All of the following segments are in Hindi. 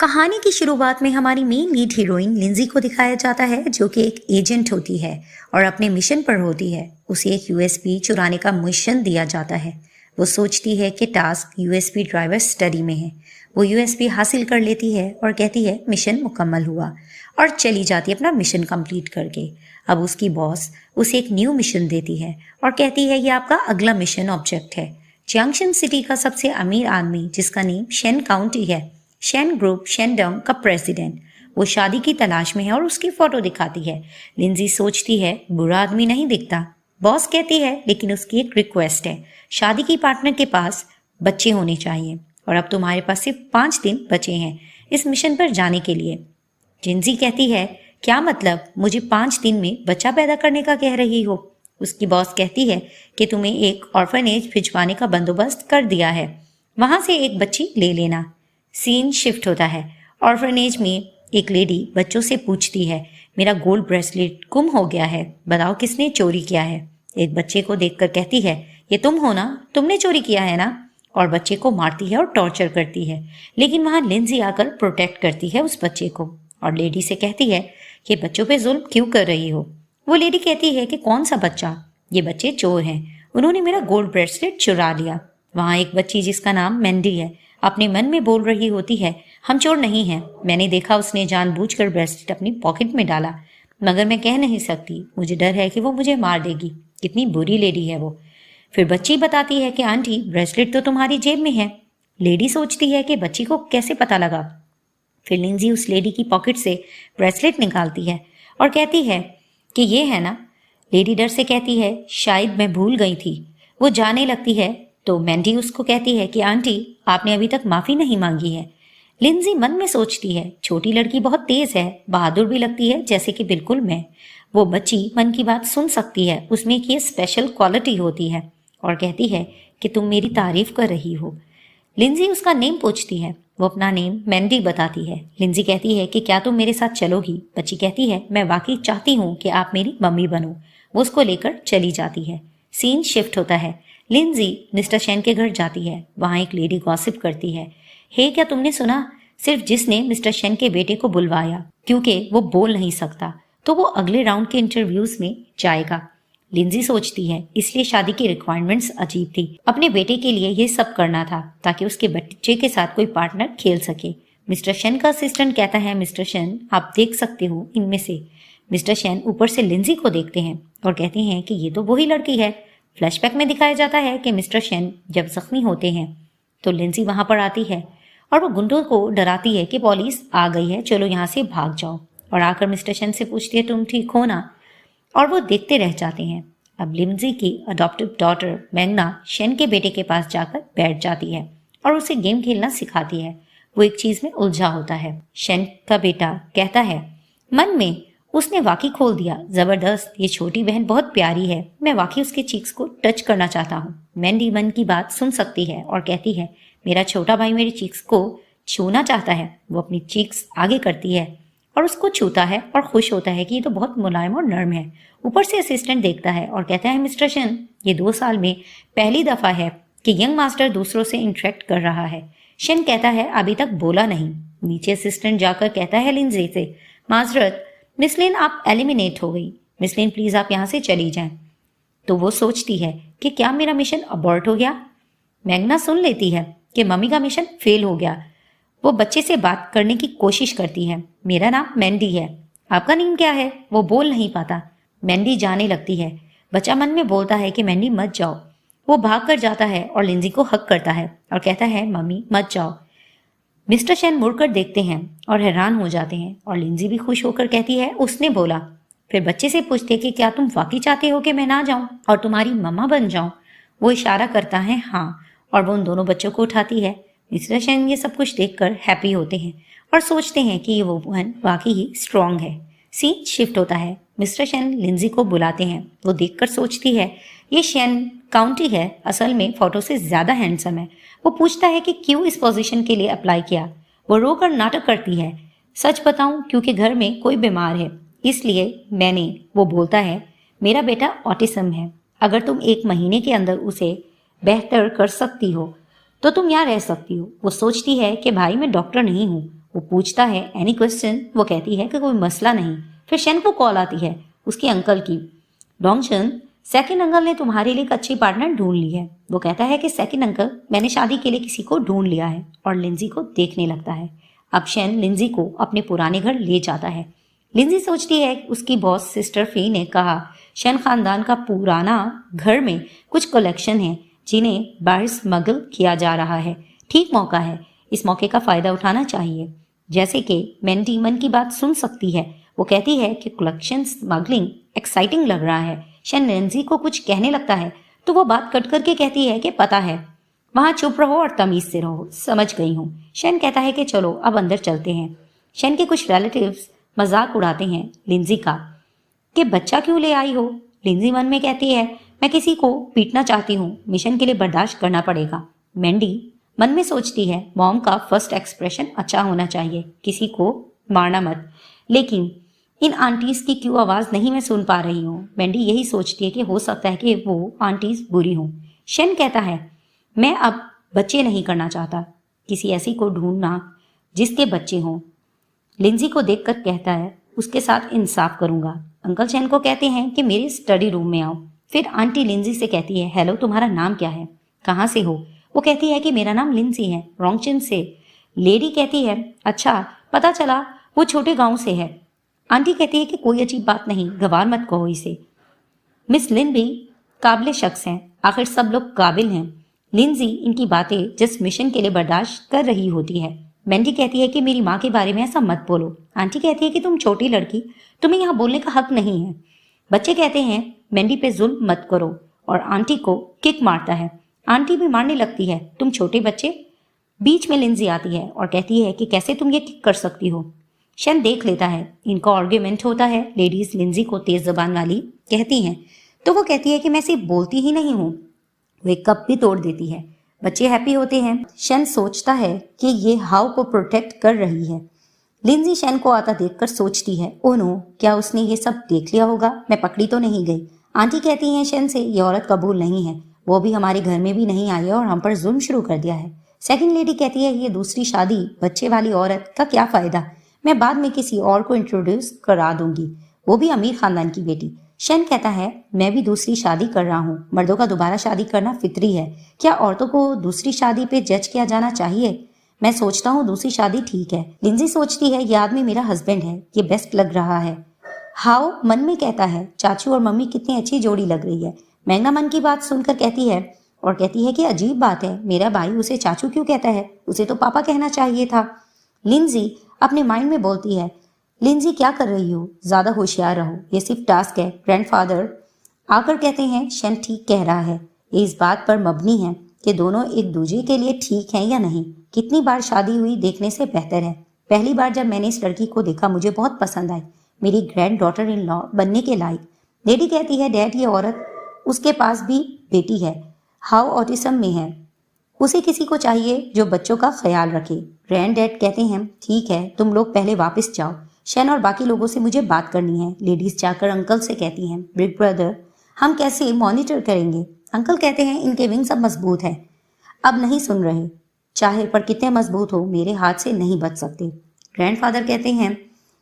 कहानी की शुरुआत में हमारी मेन लीड हीरोइन लिंजी को दिखाया जाता है, जो कि एक एजेंट होती है और अपने मिशन पर होती है। उसे एक यूएसबी चुराने का मिशन दिया जाता है। वो सोचती है कि टास्क यूएसबी ड्राइवर स्टडी में है। वो यूएसबी हासिल कर लेती है और कहती है मिशन मुकम्मल हुआ, और चली जाती है अपना मिशन कंप्लीट करके। अब उसकी बॉस उसे एक न्यू मिशन देती है और कहती है ये आपका अगला मिशन ऑब्जेक्ट है। जंक्शन सिटी का सबसे अमीर आदमी, जिसका नेम शेन काउंटी है, शेन ग्रुप शेनडंग का प्रेसिडेंट, वो शादी की तलाश में है और उसकी फोटो दिखाती है। लिंजी सोचती है बुरा आदमी नहीं दिखता। बॉस कहती है लेकिन उसकी एक रिक्वेस्ट है, शादी की पार्टनर के पास बच्चे होने चाहिए और अब तुम्हारे पास सिर्फ 5 दिन बचे हैं इस मिशन पर जाने के लिए। जिंजी कहती है क्या मतलब, मुझे 5 दिन में बच्चा पैदा करने का कह रही हो? उसकी बॉस कहती है कि तुम्हें एक ऑर्फनेज भिजवाने का बंदोबस्त कर दिया है, वहां से एक बच्ची ले लेना। सीन शिफ्ट होता है। ऑर्फनेज में एक लेडी बच्चों से पूछती है मेरा गोल्ड ब्रेसलेट गुम हो गया है, बताओ किसने चोरी किया है? एक बच्चे को देखकर कहती है ये तुम हो ना, तुमने चोरी किया है ना, और बच्चे को मारती है और टॉर्चर करती है। लेकिन वहां लिंजी आकर प्रोटेक्ट करती है उस बच्चे को और लेडी से कहती है कि बच्चों पे जुल्म क्यों कर रही हो? वो लेडी कहती है कि कौन सा बच्चा, ये बच्चे चोर हैं, उन्होंने मेरा गोल्ड ब्रेसलेट चुरा लिया। वहां एक बच्ची जिसका नाम मैंडी है अपने मन में बोल रही होती है हम चोर नहीं हैं, मैंने देखा उसने जानबूझकर ब्रेसलेट अपनी पॉकेट में डाला, मगर मैं कह नहीं सकती, मुझे डर है कि वो मुझे मार देगी। कितनी बुरी लेडी है वो। फिर बच्ची बताती है कि आंटी ब्रेसलेट तो तुम्हारी जेब में है। लेडी सोचती है कि बच्ची को कैसे पता लगा। फिर लिंजी उस लेडी की पॉकेट से ब्रेसलेट निकालती है और कहती है कि ये है ना। लेडी डर से कहती है शायद मैं भूल गई थी। वो जाने लगती है तो मैंडी उसको कहती है कि आंटी आपने अभी तक माफी नहीं मांगी है। लिंजी मन में सोचती है छोटी लड़की बहुत तेज है, बहादुर भी लगती है जैसे कि बिल्कुल मैं। वो बच्ची मन की बात सुन सकती है, उसमें एक ये स्पेशल क्वालिटी होती है, और कहती है कि तुम मेरी तारीफ कर रही हो। लिंजी उसका नेम पूछती है, वो अपना नेम मैंडी बताती है। लिंजी कहती है कि क्या तुम मेरे साथ चलोगी? बच्ची कहती है मैं वाकई चाहती हूँ कि आप मेरी मम्मी बनो। वो उसको लेकर चली जाती है। सीन शिफ्ट होता है। लिंजी मिस्टर शेन के घर जाती है। वहां एक लेडी गॉसिप करती है, हे क्या तुमने सुना, सिर्फ जिसने मिस्टर शेन के बेटे को बुलवाया, क्योंकि वो बोल नहीं सकता तो वो अगले राउंड के इंटरव्यूज में जाएगा। लिंजी सोचती है इसलिए शादी की रिक्वायरमेंट्स अजीब थी, अपने बेटे के लिए ये सब करना था ताकि उसके बच्चे के साथ कोई पार्टनर खेल सके। मिस्टर शेन का असिस्टेंट कहता है मिस्टर शेन आप देख सकते हो इनमें से। मिस्टर शेन ऊपर से लिंजी को देखते हैं और कहते हैं कि ये तो वही लड़की है। फ्लैशबैक में दिखाया जाता है कि मिस्टर शेन जब जख्मी होते हैं तो लिंजी वहां पर आती है और वो गुंडों को डराती है कि पुलिस आ गई है, चलो यहाँ से भाग जाओ, और आकर मिस्टर शेन से पूछती है तुम ठीक हो ना, और वो देखते रह जाते हैं। अब लिंजी की अडॉप्टिव डॉटर मैग्ना शेन के बेटे के पास जाकर बैठ जाती है और उसे गेम खेलना सिखाती है। वो एक चीज में उलझा होता है। शेन का बेटा कहता है मन में उसने वाकई खोल दिया, जबरदस्त, ये छोटी बहन बहुत प्यारी है, मैं वाकई उसके चीक्स को टच करना चाहता हूँ। मैंडी मन की बात सुन सकती है और कहती है मेरा छोटा भाई मेरे चीक्स को छूना चाहता है। वो अपनी चीक्स आगे करती है और उसको छूता है और खुश होता है कि ये तो बहुत मुलायम और नर्म है। ऊपर से असिस्टेंट देखता है और कहता है मिस्टर शेन ये 2 साल में पहली दफा है कि यंग मास्टर दूसरों से इंटरेक्ट कर रहा है। शेन कहता है अभी तक बोला नहीं। नीचे असिस्टेंट जाकर कहता है लिंजी से माजरत मिस लिन आप एलिमिनेट हो गई, मिस लिन प्लीज आप यहाँ से चली जाएं। तो वो सोचती है कि क्या मेरा मिशन अबॉर्ट हो गया। मैग्ना सुन लेती है कि मम्मी का मिशन फेल हो गया। वो बच्चे से बात करने की कोशिश करती है, मेरा नाम मैंडी है, आपका नेम क्या है? वो बोल नहीं पाता। मैंडी जाने लगती है। बच्चा मन में बोलता है कि मैंडी मत जाओ। वो भाग कर जाता है और लिंजी को हक करता है और कहता है मम्मी मत जाओ। मिस्टर शेन मुड़कर देखते हैं और हैरान हो जाते हैं और लिंजी भी खुश होकर कहती है उसने बोला। फिर बच्चे से पूछते कि क्या तुम वाकई चाहते हो कि मैं ना जाऊं और तुम्हारी मम्मा बन जाऊं? वो इशारा करता है हाँ, और वो उन दोनों बच्चों को उठाती है। मिस्टर शेन ये सब कुछ देखकर हैप्पी होते हैं और सोचते हैं कि ये वो बहन वाकई ही स्ट्रांग है। सीन शिफ्ट होता है। मिस्टर शेन लिंजी को बुलाते हैं। वो देखकर सोचती है ये शेन काउंटी है, असल में फोटो से ज्यादा हैंडसम है। वो पूछता है कि क्यों इस पोजीशन के लिए अप्लाई किया। वो रोकर नाटक करती है, सच बताऊं क्योंकि घर में कोई बीमार है इसलिए मैंने। वो बोलता है मेरा बेटा ऑटिज्म है, अगर तुम 1 महीने के अंदर उसे बेहतर कर सकती हो तो तुम यहाँ रह सकती हो। वो सोचती है कि भाई मैं डॉक्टर नहीं हूँ, वो पूछता है एनी क्वेश्चन। वो कहती है कि कोई मसला नहीं। फिर शन को कॉल आती है उसके अंकल की। डोंगशन, सेकंड अंकल ने तुम्हारे लिए एक अच्छी पार्टनर ढूंढ ली है। वो कहता है कि सेकंड अंकल, मैंने शादी के लिए किसी को ढूंढ लिया है, और लिंजी को देखने लगता है। अब शन लिंजी को अपने पुराने घर ले जाता है। लिंजी सोचती है उसकी बॉस सिस्टर फी ने कहा शन खानदान का पुराना घर में कुछ कलेक्शन है जिन्हें बाहर स्मगल किया जा रहा है। ठीक मौका है, इस मौके का फायदा उठाना चाहिए। जैसे कि मैंडी मन की बात सुन सकती है। वो कहती है कि कलेक्शन स्मगलिंग एक्साइटिंग लग रहा है। शन लिंजी को कुछ कहने लगता है तो वो बात कट करके कहती है कि पता है, वहां चुप रहो और तमीज से रहो, समझ गई हूँ। शन कहता है कि चलो अब अंदर चलते हैं। शन के कुछ रिलेटिव्स मजाक उड़ाते हैं लिंजी का कि बच्चा क्यों ले आई हो। लिंजी मन में कहती है मैं किसी को पीटना चाहती हूँ, मिशन के लिए बर्दाश्त करना पड़ेगा। मैंडी मन में सोचती है मॉम का फर्स्ट एक्सप्रेशन अच्छा होना चाहिए, किसी को मारना मत। लेकिन इन आंटीज की क्यों आवाज नहीं मैं सुन पा रही हूँ। मैंडी यही सोचती है कि हो सकता है कि वो आंटीज बुरी हों। शन कहता है मैं अब बच्चे नहीं करना चाहता, किसी ऐसी को ढूंढना जिसके बच्चे हों। लिंजी को देखकर कहता है उसके साथ इंसाफ करूंगा। अंकल शन को कहते हैं कि मेरे स्टडी रूम में आओ। फिर आंटी लिंजी से कहती है हेलो, तुम्हारा नाम क्या है, कहाँ से हो। वो कहती है कि मेरा नाम लिंजी है, रोंगचिन से। लेडी कहती है अच्छा, पता चला वो छोटे गांव से है। आंटी कहती है कि कोई अजीब बात नहीं, गवार मत कहो इसे। मिस लिन भी काबिल शख्स हैं, आखिर सब लोग काबिल हैं। लिंजी इनकी बातें जिस मिशन के लिए बर्दाश्त कर रही होती है। मैंडी कहती है कि मेरी माँ के बारे में ऐसा मत बोलो। आंटी कहती है कि तुम छोटी लड़की, तुम्हें यहाँ बोलने का हक नहीं है। बच्चे कहते हैं मैंडी पे जुल्म मत करो, और आंटी को किक मारता है। आंटी भी मारने लगती है, तुम छोटे बच्चे। बीच में लिंजी आती है और कहती है कि कैसे तुम ये किक कर सकती हो। शन देख लेता है, इनका आर्ग्यूमेंट होता है। लेडीज लिंजी को तेज जबान वाली कहती हैं तो वो कहती है कि मैं सिर्फ बोलती ही नहीं हूँ, वे कप भी तोड़ देती है। बच्चे हैप्पी होते हैं। शन सोचता है कि ये हाउ को प्रोटेक्ट कर रही है। लिंजी शन को आता देखकर सोचती है ओह नो, क्या उसने ये सब देख लिया होगा, मैं पकड़ी तो नहीं गई। आंटी कहती हैं शन से ये औरत कबूल नहीं है, वो भी हमारे घर में भी नहीं आई है और हम पर जुल्म शुरू कर दिया है। सेकंड लेडी कहती है ये दूसरी शादी बच्चे वाली औरत का क्या फायदा, मैं बाद में किसी और को इंट्रोड्यूस करा दूंगी, वो भी अमीर खानदान की बेटी। शन कहता है मैं भी दूसरी शादी कर रहा हूँ, मर्दों का दोबारा शादी करना फितरी है, क्या औरतों को दूसरी शादी पे जज किया जाना चाहिए। मैं सोचता हूँ दूसरी शादी ठीक है। लिंजी सोचती है ये आदमी मेरा हस्बैंड है, ये बेस्ट लग रहा है। हाउ मन में कहता है चाचू और मम्मी कितनी अच्छी जोड़ी लग रही है। मैग्ना मन की बात सुनकर कहती है और कहती है कि अजीब बात है, मेरा भाई उसे चाचू क्यों कहता है, उसे तो पापा कहना चाहिए था। लिंजी अपने माइंड में बोलती है लिंजी क्या कर रही हो, ज्यादा होशियार रहो, ये सिर्फ टास्क है। ग्रैंडफादर आकर कहते हैं शन ठीक कह रहा है, ये इस बात पर मबनी है कि दोनों एक दूसरे के लिए ठीक हैं या नहीं। कितनी बार शादी हुई देखने से बेहतर है। पहली बार जब मैंने इस लड़की को देखा मुझे बहुत पसंद आई, मेरी ग्रैंड डॉटर इन लॉ बनने के लायक। लेडी कहती है डैड ये औरत, उसके पास भी बेटी है, हाउ ऑटिज्म में है, उसे किसी को चाहिए जो बच्चों का ख्याल रखे। ग्रैंड डैड कहते हैं ठीक है तुम लोग पहले वापस जाओ, शन और बाकी लोगों से मुझे बात करनी है। लेडीज जाकर अंकल से कहती हैं बिग ब्रदर हम कैसे मॉनिटर करेंगे। अंकल कहते हैं इनके विंग्स अब मजबूत है, अब नहीं सुन रहे, चाहे पर कितने मजबूत हो मेरे हाथ से नहीं बच सकते। ग्रैंडफादर कहते हैं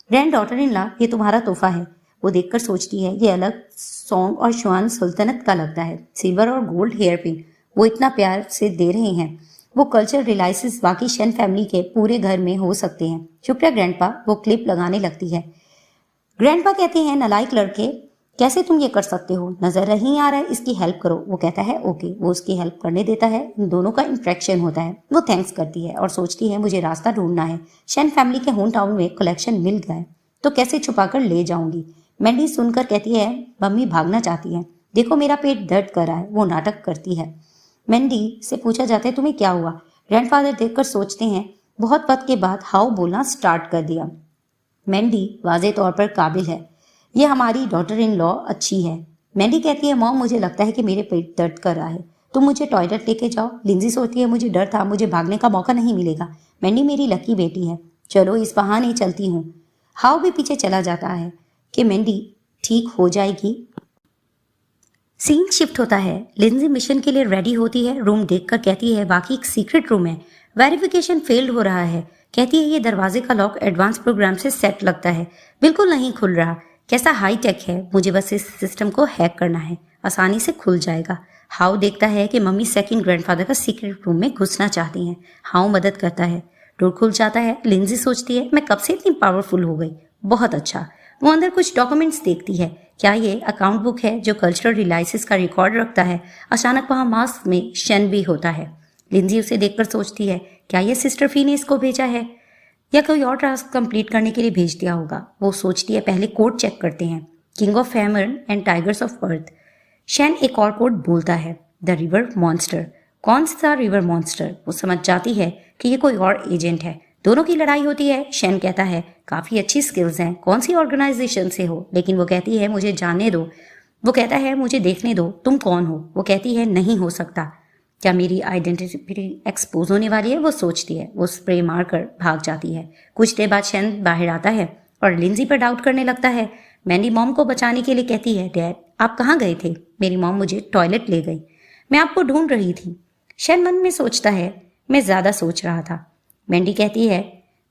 ग्रैंड डॉटर इन लॉ ये तुम्हारा तोहफा है। वो देखकर सोचती है ये अलग सॉन्ग और श्वान सुल्तनत का लगता है, सिल्वर और गोल्ड हेयर पिन वो इतना प्यार से दे रहे हैं। वो कल्चर रिलाइसिस बाकी शन फैमिली के पूरे घर में हो सकते हैं। शुक्रिया ग्रैंडपा। वो क्लिप लगाने लगती है। ग्रैंडपा कहते हैं नालायक लड़के, कैसे तुम ये कर सकते हो, नजर नहीं आ रहा है, इसकी हेल्प करो। वो कहता है ओके, वो उसकी हेल्प करने देता है। इन दोनों का इंट्रैक्शन होता है। वो थैंक्स करती है और सोचती है मुझे रास्ता ढूंढना है। शन फैमिली के होम टाउन में कलेक्शन मिल गया है तो कैसे छुपाकर ले जाऊंगी। मैंडी सुनकर कहती है मम्मी भागना चाहती है, देखो मेरा पेट दर्द कर रहा है। वो नाटक करती है। मैंडी से पूछा जाता है तुम्हें क्या हुआ। ग्रैंडफादर देखकर सोचते हैं बहुत वक्त के बाद हाउ बोलना स्टार्ट कर दिया। मैंडी वाजे तौर पर काबिल है, ये हमारी डॉटर इन लॉ अच्छी है। मैंडी कहती है मॉम मुझे लगता है कि मेरे पेट दर्द कर रहा है, तुम मुझे टॉयलेट लेके जाओ। लिंजी सोचती है मुझे डर था मुझे भागने का मौका नहीं मिलेगा। मैंडी मेरी लकी बेटी है, चलो इस बहाने चलती हूँ। हाउ भी पीछे चला जाता है कि मैंडी ठीक हो जाएगी। सीन शिफ्ट होता है। लिंजी मिशन के लिए रेडी होती है। रूम देखकर कहती है वाकई एक सीक्रेट रूम है, वेरिफिकेशन फेल्ड हो रहा है। कहती है ये दरवाजे का लॉक एडवांस प्रोग्राम से सेट लगता है, बिल्कुल नहीं खुल रहा। कैसा हाई टेक है, मुझे बस इस सिस्टम को हैक करना है, आसानी से खुल जाएगा। हाउ देखता है कि मम्मी सेकंड ग्रैंडफादर का सीक्रेट रूम में घुसना चाहती हैं। हाउ मदद करता है, डोर खुल जाता है। लिंजी सोचती है मैं कब से इतनी पावरफुल हो गई, बहुत अच्छा। वो अंदर कुछ डॉक्यूमेंट्स देखती है। क्या ये अकाउंट बुक है जो कल्चरल रिलाइसिस का रिकॉर्ड रखता है? अचानक वहाँ मास्क में शन भी होता है। लिंजी उसे देखकर सोचती है क्या ये सिस्टर फी ने इसको भेजा है या कोई और टास्क कंप्लीट करने के लिए भेज दिया होगा। वो सोचती है पहले कोड चेक करते हैं, king of hammer and tigers of earth. शैन एक और कोड बोलता है, द रिवर मॉन्स्टर। कौन सा रिवर मॉन्स्टर? वो समझ जाती है कि ये कोई और एजेंट है। दोनों की लड़ाई होती है। शैन कहता है काफी अच्छी स्किल्स हैं, कौन सी ऑर्गेनाइजेशन से हो? लेकिन वो कहती है मुझे जानने दो। वो कहता है मुझे देखने दो, तुम कौन हो? वो कहती है नहीं हो सकता। क्या मेरी आइडेंटिटी एक्सपोज होने वाली है? वो सोचती है। वो स्प्रे मारकर भाग जाती है। कुछ देर बाद शैन बाहर आता है और लिंजी पर डाउट करने लगता है। मैंडी मॉम को बचाने के लिए कहती है डैड आप कहाँ गए थे? मेरी मॉम मुझे टॉयलेट ले गई, मैं आपको ढूंढ रही थी। शैन मन में सोचता है मैं ज्यादा सोच रहा था। मैंडी कहती है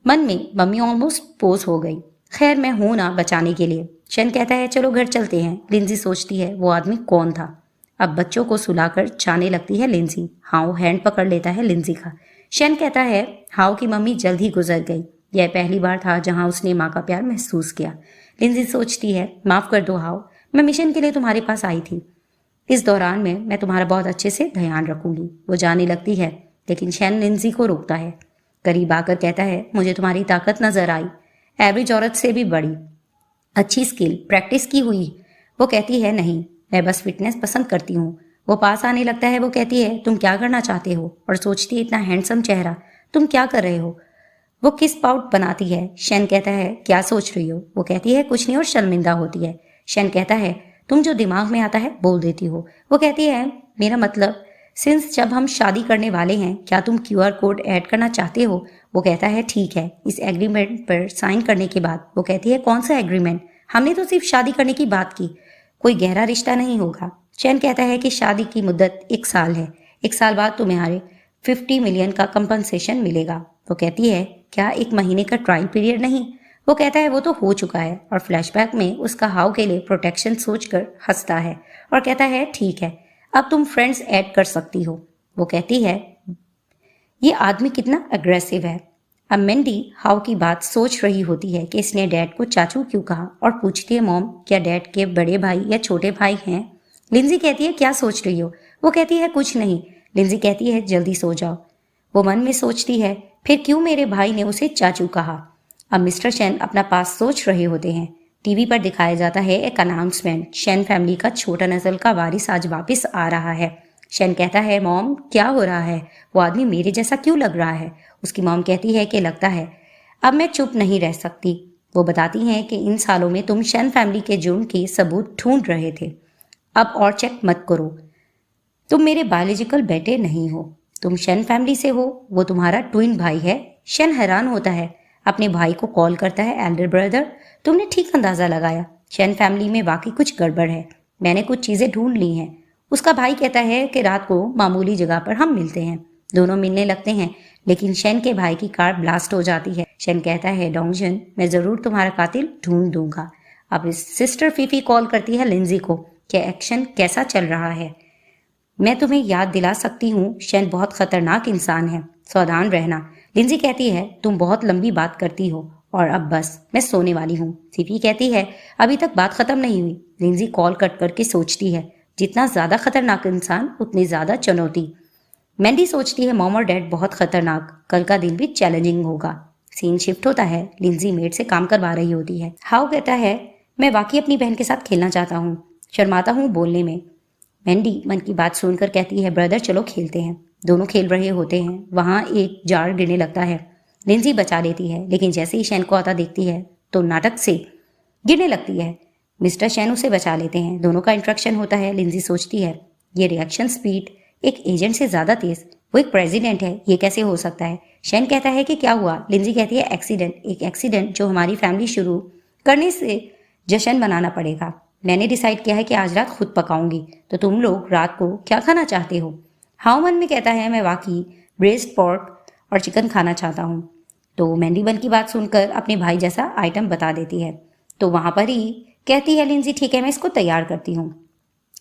मन में मम्मी ऑलमोस्ट पोज हो गई, खैर मैं हूं ना बचाने के लिए। शैन कहता है चलो घर चलते हैं। लिंजी सोचती है वो आदमी कौन था। अब बच्चों को सुलाकर जाने लगती है लिंजी। हाउ हैंड पकड़ लेता है लिंजी का। शैन कहता है हाउ की मम्मी जल्द ही गुजर गई, यह पहली बार था जहां उसने माँ का प्यार महसूस किया। लिंजी सोचती है माफ कर दो हाउ, मैं मिशन के लिए तुम्हारे पास आई थी, इस दौरान में मैं तुम्हारा बहुत अच्छे से ध्यान रखूंगी। वो जाने लगती है लेकिन शैन लिंजी को रोकता है। करीब आकर कहता है मुझे तुम्हारी ताकत नजर आई, एवरेज औरत से भी बड़ी, अच्छी स्किल, प्रैक्टिस की हुई। वो कहती है नहीं, मैं बस फिटनेस पसंद करती हूँ। वो पास आने लगता है। वो कहती है तुम क्या करना चाहते हो? और सोचती है इतना हैंडसम चेहरा, तुम क्या कर रहे हो? वो किस पाउट बनाती है। शैन कहता है क्या सोच रही हो? वो कहती है कुछ नहीं और शर्मिंदा होती है। शैन कहता है तुम जो दिमाग में आता है बोल देती हो। वो कहती है मेरा मतलब सिंस जब हम शादी करने वाले हैं क्या तुम QR कोड ऐड करना चाहते हो? वो कहता है ठीक है। इस एग्रीमेंट पर साइन करने के बाद वो कहती है कौन सा एग्रीमेंट? हमने तो सिर्फ शादी करने की बात की, कोई गहरा रिश्ता नहीं होगा। शैन कहता है कि शादी की मुद्दत 1 साल है, 1 साल बाद तुम्हारे 50 मिलियन का कंपनसेशन मिलेगा। वो कहती है क्या 1 महीने का ट्रायल पीरियड नहीं? वो कहता है वो तो हो चुका है। और फ्लैशबैक में उसका हाउ के लिए प्रोटेक्शन सोचकर हंसता है और कहता है ठीक है अब तुम फ्रेंड्स ऐड कर सकती हो। वो कहती है ये आदमी कितना अग्रेसिव है। अब मैंडी हाउ की बात सोच रही होती है कि इसने डैड को चाचू क्यों कहा और पूछती है मॉम क्या डैड के बड़े भाई या छोटे भाई हैं? लिंजी कहती है क्या सोच रही हो? वो कहती है कुछ नहीं। लिंजी कहती है जल्दी सो जाओ। वो मन में सोचती है फिर क्यों मेरे भाई ने उसे चाचू कहा। अब मिस्टर शैन अपना पास सोच रहे होते हैं। टीवी पर दिखाया जाता है एक अनाउंसमेंट, शैन फैमिली का छोटा नस्ल का वारिस आज वापस आ रहा है। शैन कहता है मॉम क्या हो रहा है? वो आदमी मेरे जैसा क्यों लग रहा है? उसकी मॉम कहती है कि लगता है अब मैं चुप नहीं रह सकती। वो बताती हैं कि इन सालों में तुम शैन फैमिली के जुर्म के सबूत ढूंढ रहे थे, अब और चेक मत करो, तुम मेरे बायोलॉजिकल बेटे नहीं हो, तुम शैन फैमिली से हो, वो तुम्हारा ट्विन भाई है। शैन हैरान होता है, अपने भाई को कॉल करता है एल्डर ब्रदर। तुमने ठीक अंदाजा लगाया, शैन फैमिली में वाकई कुछ गड़बड़ है, मैंने कुछ चीजें ढूंढ ली हैं। उसका भाई कहता है कि रात को मामूली जगह पर हम मिलते हैं। दोनों मिलने लगते हैं लेकिन शैन के भाई की कार ब्लास्ट हो जाती है। शैन कहता है डोंगजन मैं जरूर तुम्हारा कातिल ढूंढ दूंगा। अब इस सिस्टर फीफी कॉल करती है लिंजी को कि एक्शन कैसा चल रहा है। मैं तुम्हें याद दिला सकती हूँ शैन बहुत खतरनाक इंसान है, सावधान रहना। लिंजी कहती है तुम बहुत लंबी बात करती हो और अब बस मैं सोने वाली हूँ। फीफी कहती है अभी तक बात खत्म नहीं हुई। लिंजी कॉल कट करके सोचती है जितना ज्यादा खतरनाक इंसान उतनी ज्यादा चुनौती। मैंडी सोचती है मॉम और डैड बहुत खतरनाक, कल का दिन भी चैलेंजिंग होगा। सीन शिफ्ट होता है, लिंजी मेड से काम करवा रही होती है। हाउ कहता है मैं वाकई अपनी बहन के साथ खेलना चाहता हूँ, शर्माता हूँ बोलने में। मैंडी मन की बात सुनकर कहती है ब्रदर चलो खेलते हैं। दोनों खेल रहे होते हैं, वहां एक जार गिरने लगता है। लिंजी बचा लेती है लेकिन जैसे ही शैन को आता देखती है तो नाटक से गिरने लगती है। मिस्टर शैन उसे बचा लेते हैं, दोनों का इंट्रैक्शन होता है। लिंजी सोचती है ये रिएक्शन स्पीड एक एजेंट से ज्यादा तेज, वो एक प्रेसिडेंट है, ये कैसे हो सकता है? शैन कहता है कि क्या हुआ? लिंजी कहती है एक्सीडेंट, एक एक्सीडेंट जो हमारी फैमिली शुरू करने से जश्न मनाना पड़ेगा। मैंने डिसाइड किया है कि आज रात खुद पकाऊंगी, तो तुम लोग रात को क्या खाना चाहते हो? हाउ मन में कहता है मैं वाकई ब्रेस्ट पोर्क और चिकन खाना चाहता हूँ। तो मैंडी बन की बात सुनकर अपने भाई जैसा आइटम बता देती है। तो वहां पर ही कहती है लिंजी, ठीक है मैं इसको तैयार करती हूँ।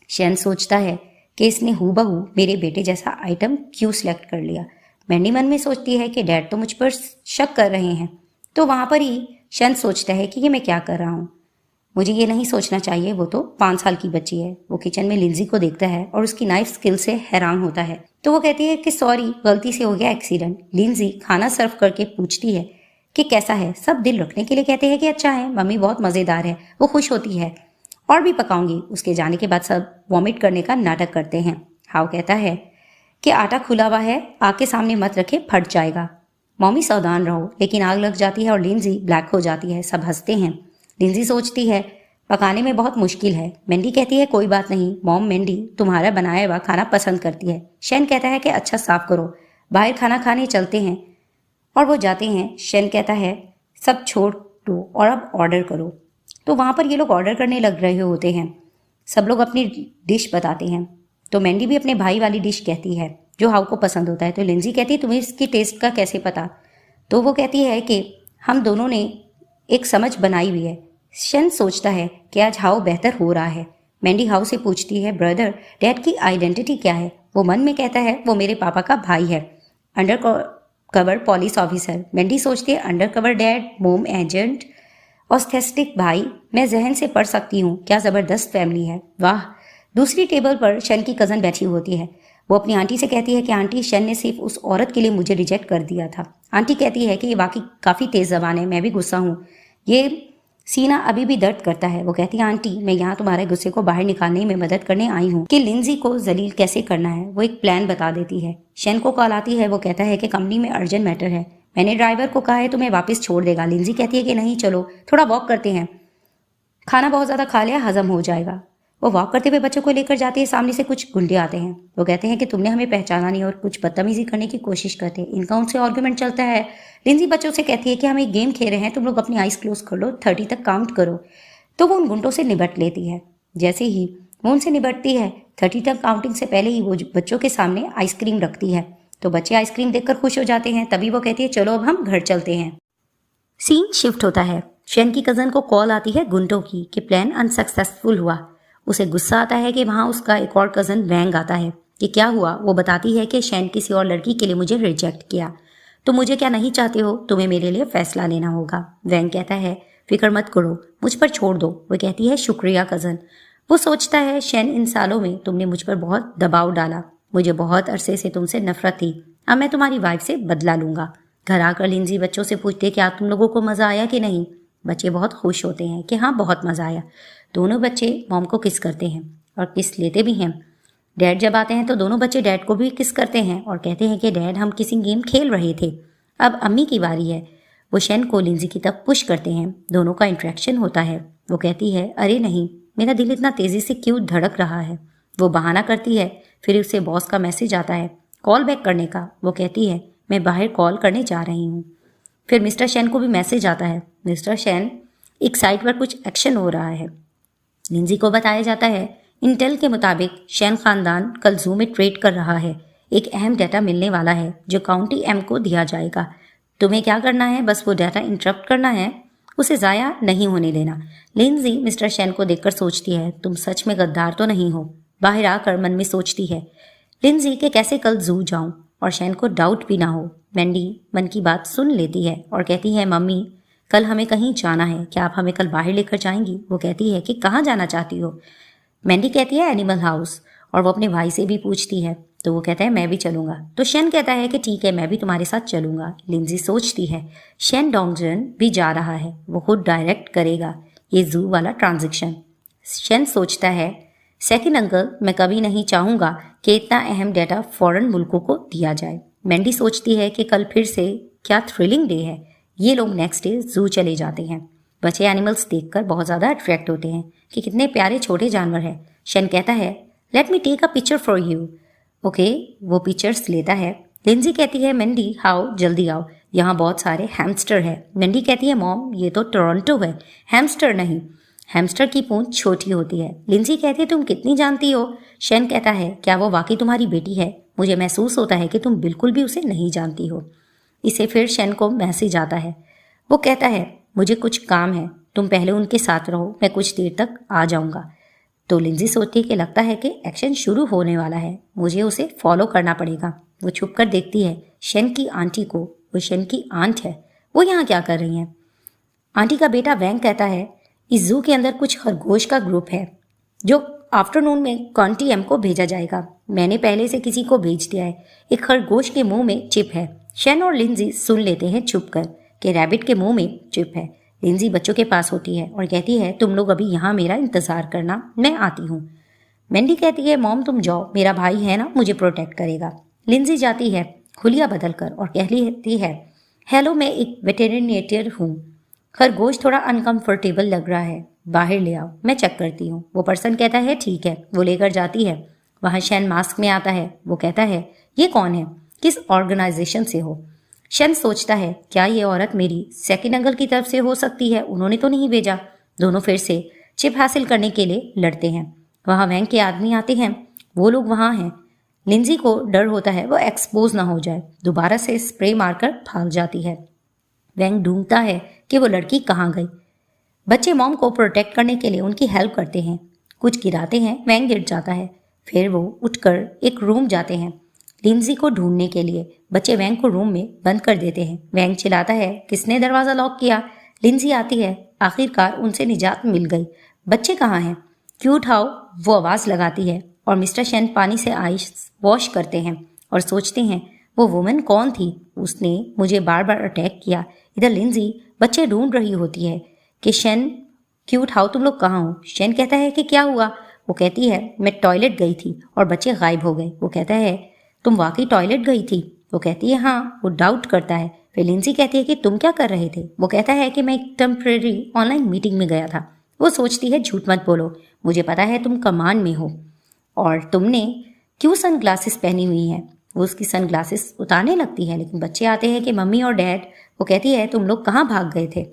शेन सोचता है कि इसने हूबहू मेरे बेटे जैसा आइटम क्यों सिलेक्ट कर लिया। मैंडी मन में सोचती है कि डैड तो मुझ पर शक कर रहे हैं। तो वहां पर ही शेन सोचता है कि ये मैं क्या कर रहा हूँ, मुझे ये नहीं सोचना चाहिए, वो तो 5 साल की बच्ची है। वो किचन में लिंजी को देखता है और उसकी नाइफ स्किल से हैरान होता है। तो वो कहती है कि सॉरी, गलती से हो गया एक्सीडेंट। लिंजी खाना सर्व करके पूछती है कि कैसा है। सब दिल रखने के लिए कहते हैं कि अच्छा है, मम्मी बहुत मज़ेदार है। वो खुश होती है और भी पकाऊंगी। उसके जाने के बाद सब वॉमिट करने का नाटक करते हैं। हाउ कहता है कि आटा खुला हुआ है, आग के सामने मत रखे, फट जाएगा। मम्मी सावधान रहो, लेकिन आग लग जाती है और लिंजी ब्लैक हो जाती है। सब हंसते हैं। लिंजी सोचती है पकाने में बहुत मुश्किल है। मैंडी कहती है कोई बात नहीं मॉम, मैंडी तुम्हारा बनाया हुआ खाना पसंद करती है। शेन कहता है कि अच्छा साफ करो, बाहर खाना खाने चलते हैं। और वो जाते हैं। शेन कहता है सब छोड़ दो और अब ऑर्डर करो। तो वहाँ पर ये लोग ऑर्डर करने लग रहे होते हैं। सब लोग अपनी डिश बताते हैं। तो मैंडी भी अपने भाई वाली डिश कहती है जो हाउ को पसंद होता है। तो लिंजी कहती है तुम्हें इसकी टेस्ट का कैसे पता। तो वो कहती है कि हम दोनों ने एक समझ बनाई हुई है। शेन सोचता है कि आज हाउ बेहतर हो रहा है। मैंडी हाउ से पूछती है ब्रदर, डैड की आइडेंटिटी क्या है। वो मन में कहता है वो मेरे पापा का भाई है, under cover police officer. Mandy सोचती है अंडर कवर डैड, मोम एजेंट, ऑस्थेटिक भाई। मैं जहन से पढ़ सकती हूँ, क्या ज़बरदस्त फैमिली है, वाह। दूसरी टेबल पर शन की कज़न बैठी होती है। वो अपनी आंटी से कहती है कि आंटी, शन ने सिर्फ उस औरत के लिए मुझे रिजेक्ट कर दिया था। आंटी कहती है कि ये वाकई काफ़ी तेज़ ज़बान है, मैं भी गुस्सा हूँ, ये सीना अभी भी दर्द करता है। वो कहती है आंटी, मैं यहाँ तुम्हारे गुस्से को बाहर निकालने में मदद करने आई हूँ कि लिंजी को जलील कैसे करना है। वो एक प्लान बता देती है। शन को कॉल आती है। वो कहता है कि कंपनी में अर्जेंट मैटर है, मैंने ड्राइवर को कहा है तुम्हें वापस छोड़ देगा। लिंजी कहती है कि नहीं, चलो थोड़ा वॉक करते हैं, खाना बहुत ज़्यादा खा लिया, हजम हो जाएगा। वो वॉक करते हुए बच्चों को लेकर जाते हैं। सामने से कुछ गुंडे आते हैं। वो कहते हैं कि तुमने हमें पहचाना नहीं और कुछ बदतमीजी करने की कोशिश करते हैं। इनका उनसे आर्गुमेंट चलता है। लिंजी बच्चों से कहती है कि हम एक गेम खेल रहे हैं, तुम लोग अपनी आइज क्लोज कर लो, 30 तक काउंट करो। तो वो उन गुंडों से निपट लेती है। जैसे ही वो उनसे निपटती है, 30 तक काउंटिंग से पहले ही वो बच्चों के सामने आइसक्रीम रखती है। तो बच्चे आइसक्रीम देखकर खुश हो जाते हैं। तभी वो कहती है चलो अब हम घर चलते हैं। सीन शिफ्ट होता है। शेन की कज़न को कॉल आती है गुंडों की कि प्लान अनसक्सेसफुल हुआ। उसे गुस्सा आता है कि वहाँ उसका एक और कज़न वैंग आता है कि क्या हुआ। वो बताती है कि शेन किसी और लड़की के लिए मुझे रिजेक्ट किया, तो मुझे क्या नहीं चाहते हो, तुम्हें मेरे लिए फैसला लेना होगा। वैंग कहता है फिक्र मत करो, मुझ पर छोड़ दो। वो कहती है शुक्रिया कज़न। वो सोचता है शेन, इन सालों में तुमने मुझ पर बहुत दबाव डाला, मुझे बहुत अरसे से तुमसे नफरत थी, अब मैं तुम्हारी वाइफ से बदला लूंगा। घर आकर लिंजी बच्चों से पूछते क्या तुम लोगों को मज़ा आया कि नहीं। बच्चे बहुत खुश होते हैं कि हाँ बहुत मज़ा आया। दोनों बच्चे मॉम को किस करते हैं और किस लेते भी हैं। डैड जब आते हैं तो दोनों बच्चे डैड को भी किस करते हैं और कहते हैं कि डैड हम किसी गेम खेल रहे थे, अब अम्मी की बारी है। वो शेन को लिंजी की तरफ पुश करते हैं। दोनों का इंटरेक्शन होता है। वो कहती है अरे नहीं, मेरा दिल इतना तेज़ी से क्यों धड़क रहा है। वो बहाना करती है। फिर उसे बॉस का मैसेज आता है कॉल बैक करने का। वो कहती है मैं बाहर कॉल करने जा रही हूँ। फिर मिस्टर शेन को भी मैसेज आता है। मिस्टर शेन, एक साइट पर कुछ एक्शन हो रहा है। लिंजी को बताया जाता है इंटेल के मुताबिक शेन खानदान कल जू में ट्रेड कर रहा है। एक अहम डाटा मिलने वाला है जो काउंटी एम को दिया जाएगा। तुम्हें क्या करना है, बस वो डाटा इंटरप्ट करना है, उसे ज़ाया नहीं होने देना। लिंजी मिस्टर शेन को देखकर सोचती है तुम सच में गद्दार तो नहीं हो। बाहर आकर मन में सोचती है लिंजी के कैसे कल जू जाऊं और शेन को डाउट भी ना हो। मैंडी मन की बात सुन लेती है और कहती है मम्मी कल हमें कहीं जाना है, क्या आप हमें कल बाहर लेकर जाएंगी। वो कहती है कि कहाँ जाना चाहती हो। मैंडी कहती है एनिमल हाउस। और वो अपने भाई से भी पूछती है तो वो कहता है मैं भी चलूंगा। तो शेन कहता है कि ठीक है मैं भी तुम्हारे साथ चलूंगा। लिंजी सोचती है शेन डोंगजन भी जा रहा है, वो खुद डायरेक्ट करेगा ये जू वाला ट्रांजेक्शन। शेन सोचता है सेकंड अंकल, मैं कभी नहीं चाहूँगा कि इतना अहम डाटा फॉरेन मुल्कों को दिया जाए। मैंडी सोचती है कि कल फिर से क्या थ्रिलिंग डे है। ये लोग नेक्स्ट डे जू चले जाते हैं। बच्चे एनिमल्स देखकर बहुत ज़्यादा अट्रैक्ट होते हैं कि कितने प्यारे छोटे जानवर हैं। शेन कहता है let me take a picture for you. Okay, वो पिक्चर्स लेता है। लिंजी कहती है मैंडी हाउ, जल्दी आओ, यहाँ बहुत सारे हैमस्टर है। मैंडी कहती है मॉम ये तो टोरंटो है, हैमस्टर नहीं। हैमस्टर की पूंछ छोटी होती है। लिंजी कहती है तुम कितनी जानती हो। शेन कहता है क्या वो वाकई तुम्हारी बेटी है, मुझे महसूस होता है कि तुम बिल्कुल भी उसे नहीं जानती हो। इसे फिर शन को मैसेज आता है। वो कहता है मुझे कुछ काम है, तुम पहले उनके साथ रहो, मैं कुछ देर तक आ जाऊंगा। तो लिंजी सोचती है कि लगता है कि एक्शन शुरू होने वाला है, मुझे उसे फॉलो करना पड़ेगा। वो छुप कर देखती है शन की आंटी को। वो शन की आंट है, वो यहाँ क्या कर रही हैं? आंटी का बेटा वैंग कहता है इस जू के अंदर कुछ खरगोश का ग्रुप है जो आफ्टरनून में कॉन्टी एम को भेजा जाएगा। मैंने पहले से किसी को भेज दिया है। एक खरगोश के मुंह में चिप है। शन और लिंजी सुन लेते हैं चुप कर कि रैबिट के मुंह में चिप है। लिंजी बच्चों के पास होती है और कहती है तुम लोग अभी यहाँ मेरा इंतजार करना, मैं आती हूँ। मैंडी कहती है मॉम तुम जाओ, मेरा भाई है ना, मुझे प्रोटेक्ट करेगा। लिंजी जाती है खुलिया बदल कर और कहती है हेलो, मैं एक वेटेरिनेटर हूँ। खरगोश थोड़ा अनकंफर्टेबल लग रहा है, बाहर ले आओ, मैं चेक करती हूँ। वो पर्सन कहता है ठीक है। वो लेकर जाती है। वहाँ शन मास्क में आता है। वो कहता है ये कौन है, किस ऑर्गेनाइजेशन से हो? शन सोचता है क्या ये औरत मेरी सेकंड अंकल की तरफ से हो सकती है, उन्होंने तो नहीं भेजा। दोनों फिर से चिप हासिल करने के लिए लड़ते हैं। वहाँ वैंग के आदमी आते हैं, वो लोग वहाँ हैं। लिंजी को डर होता है वो एक्सपोज ना हो जाए, दोबारा से स्प्रे मारकर भाग जाती है। वैंग ढूंढता है कि वो लड़की कहाँ गई। बच्चे मॉम को प्रोटेक्ट करने के लिए उनकी हेल्प करते हैं, कुछ गिराते हैं, वैंग गिर जाता है। फिर वो उठकर एक रूम जाते हैं लिंजी को ढूंढने के लिए। बच्चे वैंग को रूम में बंद कर देते हैं। वैंग चिल्लाता है किसने दरवाज़ा लॉक किया? लिंजी आती है। आखिरकार उनसे निजात मिल गई। बच्चे कहाँ हैं? क्यूट हाउ वो आवाज़ लगाती है और मिस्टर शन पानी से आइस वॉश करते हैं और सोचते हैं वो वुमन कौन थी, उसने मुझे बार बार अटैक किया। इधर लिंजी बच्चे ढूंढ रही होती है कि शन क्यूट हाउ तुम लोग कहाँ हो? शन कहता है कि क्या हुआ? वो कहती है मैं टॉयलेट गई थी और बच्चे गायब हो गए। वो कहता है तुम वाकई टॉयलेट गई थी? वो कहती है हाँ। वो डाउट करता है। फिर लिंजी कहती है कि तुम क्या कर रहे थे? वो कहता है कि मैं एक टेम्परेरी ऑनलाइन मीटिंग में गया था। वो सोचती है झूठ मत बोलो, मुझे पता है तुम कमान में हो और तुमने क्यों सन ग्लासेस पहनी हुई हैं। वो उसकी सन ग्लासेस उतारने लगती है लेकिन बच्चे आते हैं कि मम्मी और डैड। वो कहती है तुम लोग कहाँ भाग गए थे?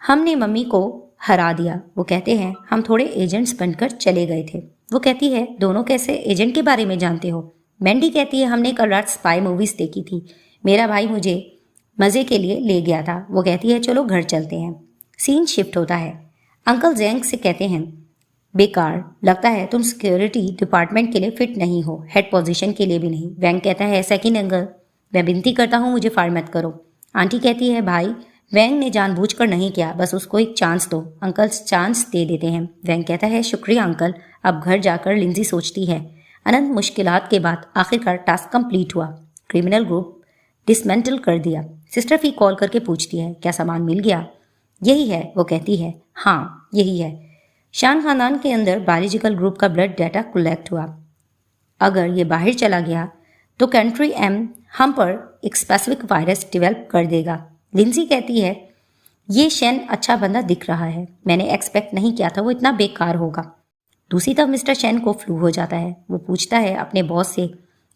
हमने मम्मी को हरा दिया। वो कहते हैं हम थोड़े एजेंट्स बनकर चले गए थे। वो कहती है दोनों कैसे एजेंट के बारे में जानते हो? मैंडी कहती है हमने कल रात स्पाई मूवीज़ देखी थी, मेरा भाई मुझे मज़े के लिए ले गया था। वो कहती है चलो घर चलते हैं। सीन शिफ्ट होता है। अंकल जैंग से कहते हैं बेकार, लगता है तुम सिक्योरिटी डिपार्टमेंट के लिए फिट नहीं हो, हेड पोजीशन के लिए भी नहीं। वैंग कहता है सेकंड अंकल, मैं विनती करता हूँ मुझे फायर मत करो। आंटी कहती है भाई वैंग ने जानबूझकर नहीं किया, बस उसको एक चांस दो। अंकल चांस दे देते हैं। वैंग कहता है शुक्रिया अंकल। अब घर जाकर लिंजी सोचती है अनंत मुश्किलात के बाद आखिरकार टास्क कंप्लीट हुआ। क्रिमिनल ग्रुप डिसमेंटल कर दिया। सिस्टर फी कॉल करके पूछती है क्या सामान मिल गया? यही है। वो कहती है हाँ यही है। शान खानदान के अंदर बायोलॉजिकल ग्रुप का ब्लड डाटा कलेक्ट हुआ। अगर ये बाहर चला गया तो कंट्री एम हम पर एक स्पेसिफिक वायरस डेवलप कर देगा। लिंजी कहती है ये शन अच्छा बंदा दिख रहा है, मैंने एक्सपेक्ट नहीं किया था वो इतना बेकार होगा। दूसरी तरफ मिस्टर शन को फ्लू हो जाता है। वो पूछता है अपने बॉस से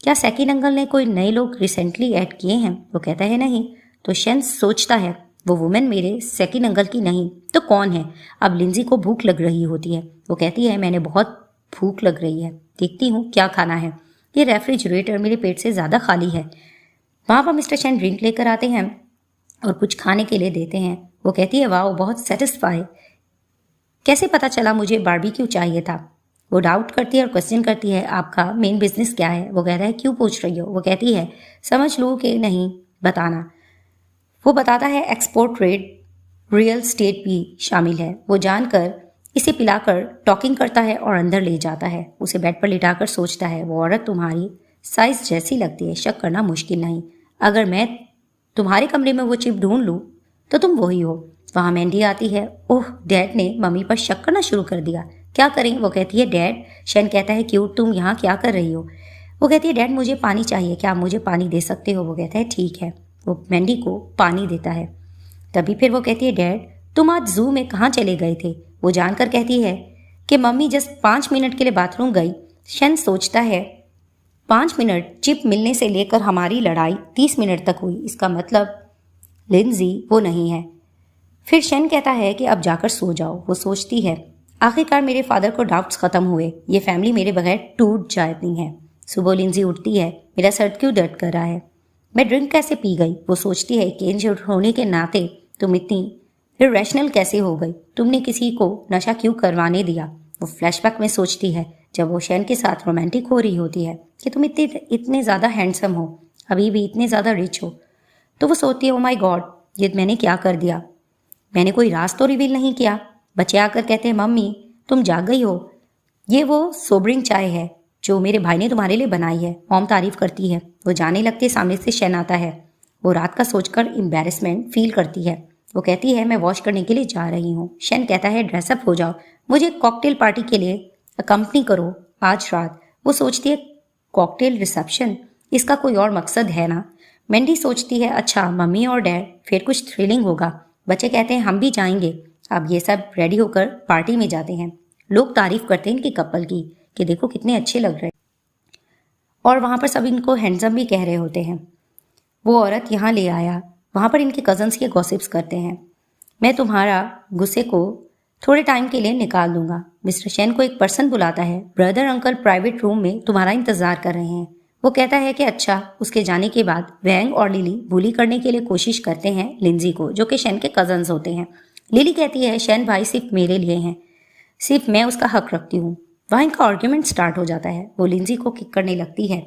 क्या सेकंड अंकल ने कोई नए लोग रिसेंटली ऐड किए हैं? वो कहता है नहीं। तो शन सोचता है वो वुमेन मेरे सेकंड अंकल की नहीं तो कौन है? अब लिंजी को भूख लग रही होती है। वो कहती है मैंने बहुत भूख लग रही है, देखती हूँ क्या खाना है। ये रेफ्रिजरेटर मेरे पेट से ज़्यादा खाली है। वहाँ पर मिस्टर शन ड्रिंक लेकर आते हैं और कुछ खाने के लिए देते हैं। वो कहती है वाह बहुत सेटिस्फाई, कैसे पता चला मुझे बारबेक्यू चाहिए था? वो डाउट करती है और क्वेश्चन करती है आपका मेन बिजनेस क्या है? वो कहता है क्यों पूछ रही हो? वो कहती है समझ लो कि नहीं बताना। वो बताता है एक्सपोर्ट ट्रेड, रियल स्टेट भी शामिल है। वो जानकर इसे पिलाकर टॉकिंग करता है और अंदर ले जाता है। उसे बेड पर लिटाकर सोचता है वो औरत तुम्हारी साइज जैसी लगती है, शक करना मुश्किल नहीं। अगर मैं तुम्हारे कमरे में वो चिप ढूंढ लूँ तो तुम वही हो। वहाँ मैंडी आती है। ओह डैड ने मम्मी पर शक करना शुरू कर दिया, क्या करें? वो कहती है डैड। शन कहता है क्यूट तुम यहाँ क्या कर रही हो? वो कहती है डैड मुझे पानी चाहिए, क्या आप मुझे पानी दे सकते हो? वो कहता है ठीक है। वो मैंडी को पानी देता है। तभी फिर वो कहती है डैड तुम आज जू में कहाँ चले गए थे? वो जानकर कहती है कि मम्मी जस्ट 5 मिनट के लिए बाथरूम गई। शन सोचता है 5 मिनट, चिप मिलने से लेकर हमारी लड़ाई 30 मिनट तक हुई, इसका मतलब लिंजी वो नहीं है। फिर शन कहता है कि अब जाकर सो जाओ। वो सोचती है आखिरकार मेरे फादर को डाउट्स खत्म हुए, ये फैमिली मेरे बगैर टूट जाती है। सुबह लिंजी उठती है, मेरा सर क्यों दर्द कर रहा है? मैं ड्रिंक कैसे पी गई? वो सोचती है कि इंजर्ड होने के नाते तुम इतनी इरेशनल कैसे हो गई? तुमने किसी को नशा क्यों करवाने दिया? वो फ्लैशबैक में सोचती है जब वो शैन के साथ रोमांटिक हो रही होती है कि तुम इतने ज़्यादा हैंडसम हो, अभी भी इतने ज़्यादा रिच हो। तो वो सोचती है, ओ माय गॉड, ये मैंने क्या कर दिया? मैंने कोई राज तो रिवील नहीं किया। बच्चे आकर कहते हैं, मम्मी तुम जाग गई हो, ये वो सोबरिंग चाय है जो मेरे भाई ने तुम्हारे लिए बनाई है। मॉम तारीफ करती है। वो जाने लगती है, सामने से शैन आता है। वो रात का सोचकर एम्बैरेसमेंट फील करती है। वो कहती है, मैं वॉश करने के लिए जा रही हूँ। शैन कहता है, ड्रेसअप हो जाओ, मुझे कॉकटेल पार्टी के लिए अकम्पनी करो आज रात। वो सोचती है, कॉकटेल रिसेप्शन, इसका कोई और मकसद है ना? मैंडी सोचती है, अच्छा मम्मी और डैड, फिर कुछ थ्रिलिंग होगा। बच्चे कहते हैं, हम भी जाएंगे। अब ये सब रेडी होकर पार्टी में जाते हैं। लोग तारीफ करते हैं इनके कपल की कि देखो कितने अच्छे लग रहे हैं, और वहाँ पर सब इनको हैंडसम भी कह रहे होते हैं। वो औरत यहाँ ले आया। वहाँ पर इनके कजन्स ये गॉसिप्स करते हैं। मैं तुम्हारा गुस्से को थोड़े टाइम के लिए निकाल दूंगा। मिस्टर शैन को एक पर्सन बुलाता है। ब्रदर अंकल प्राइवेट रूम में तुम्हारा इंतजार कर रहे हैं। वो कहता है कि अच्छा। उसके जाने के बाद वैंग और लिली बुली करने के लिए कोशिश करते हैं लिंजी को, जो कि शैन के कजन्स होते हैं। लिली कहती है, शैन भाई सिर्फ मेरे लिए हैं, सिर्फ मैं उसका हक रखती हूँ। वहाँ इनका आर्ग्यूमेंट स्टार्ट हो जाता है। वो लिंजी को किक करने लगती है।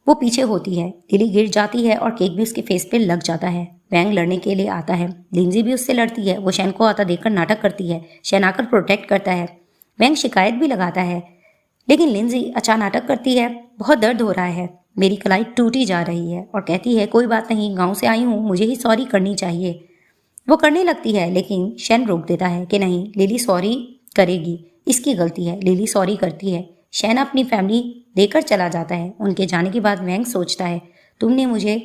वो पीछे होती है। लिली गिर जाती है और केक भी उसके फेस पे लग जाता है। वैंग लड़ने के लिए आता है। लिंजी भी उससे लड़ती है। वो शैन को आता देखकर नाटक करती है। शैन आकर प्रोटेक्ट करता है। वैंग शिकायत भी लगाता है, लेकिन लिंजी अच्छा नाटक करती है। बहुत दर्द हो रहा है, मेरी कलाई टूटी जा रही है, और कहती है, कोई बात नहीं, गाँव से आई हूँ, मुझे ही सॉरी करनी चाहिए। वो करने लगती है, लेकिन शैन रोक देता है कि नहीं, लिली सॉरी करेगी, इसकी गलती है। लिली सॉरी करती है। शैन अपनी फैमिली देकर चला जाता है। उनके जाने के बाद वैंग सोचता है, तुमने मुझे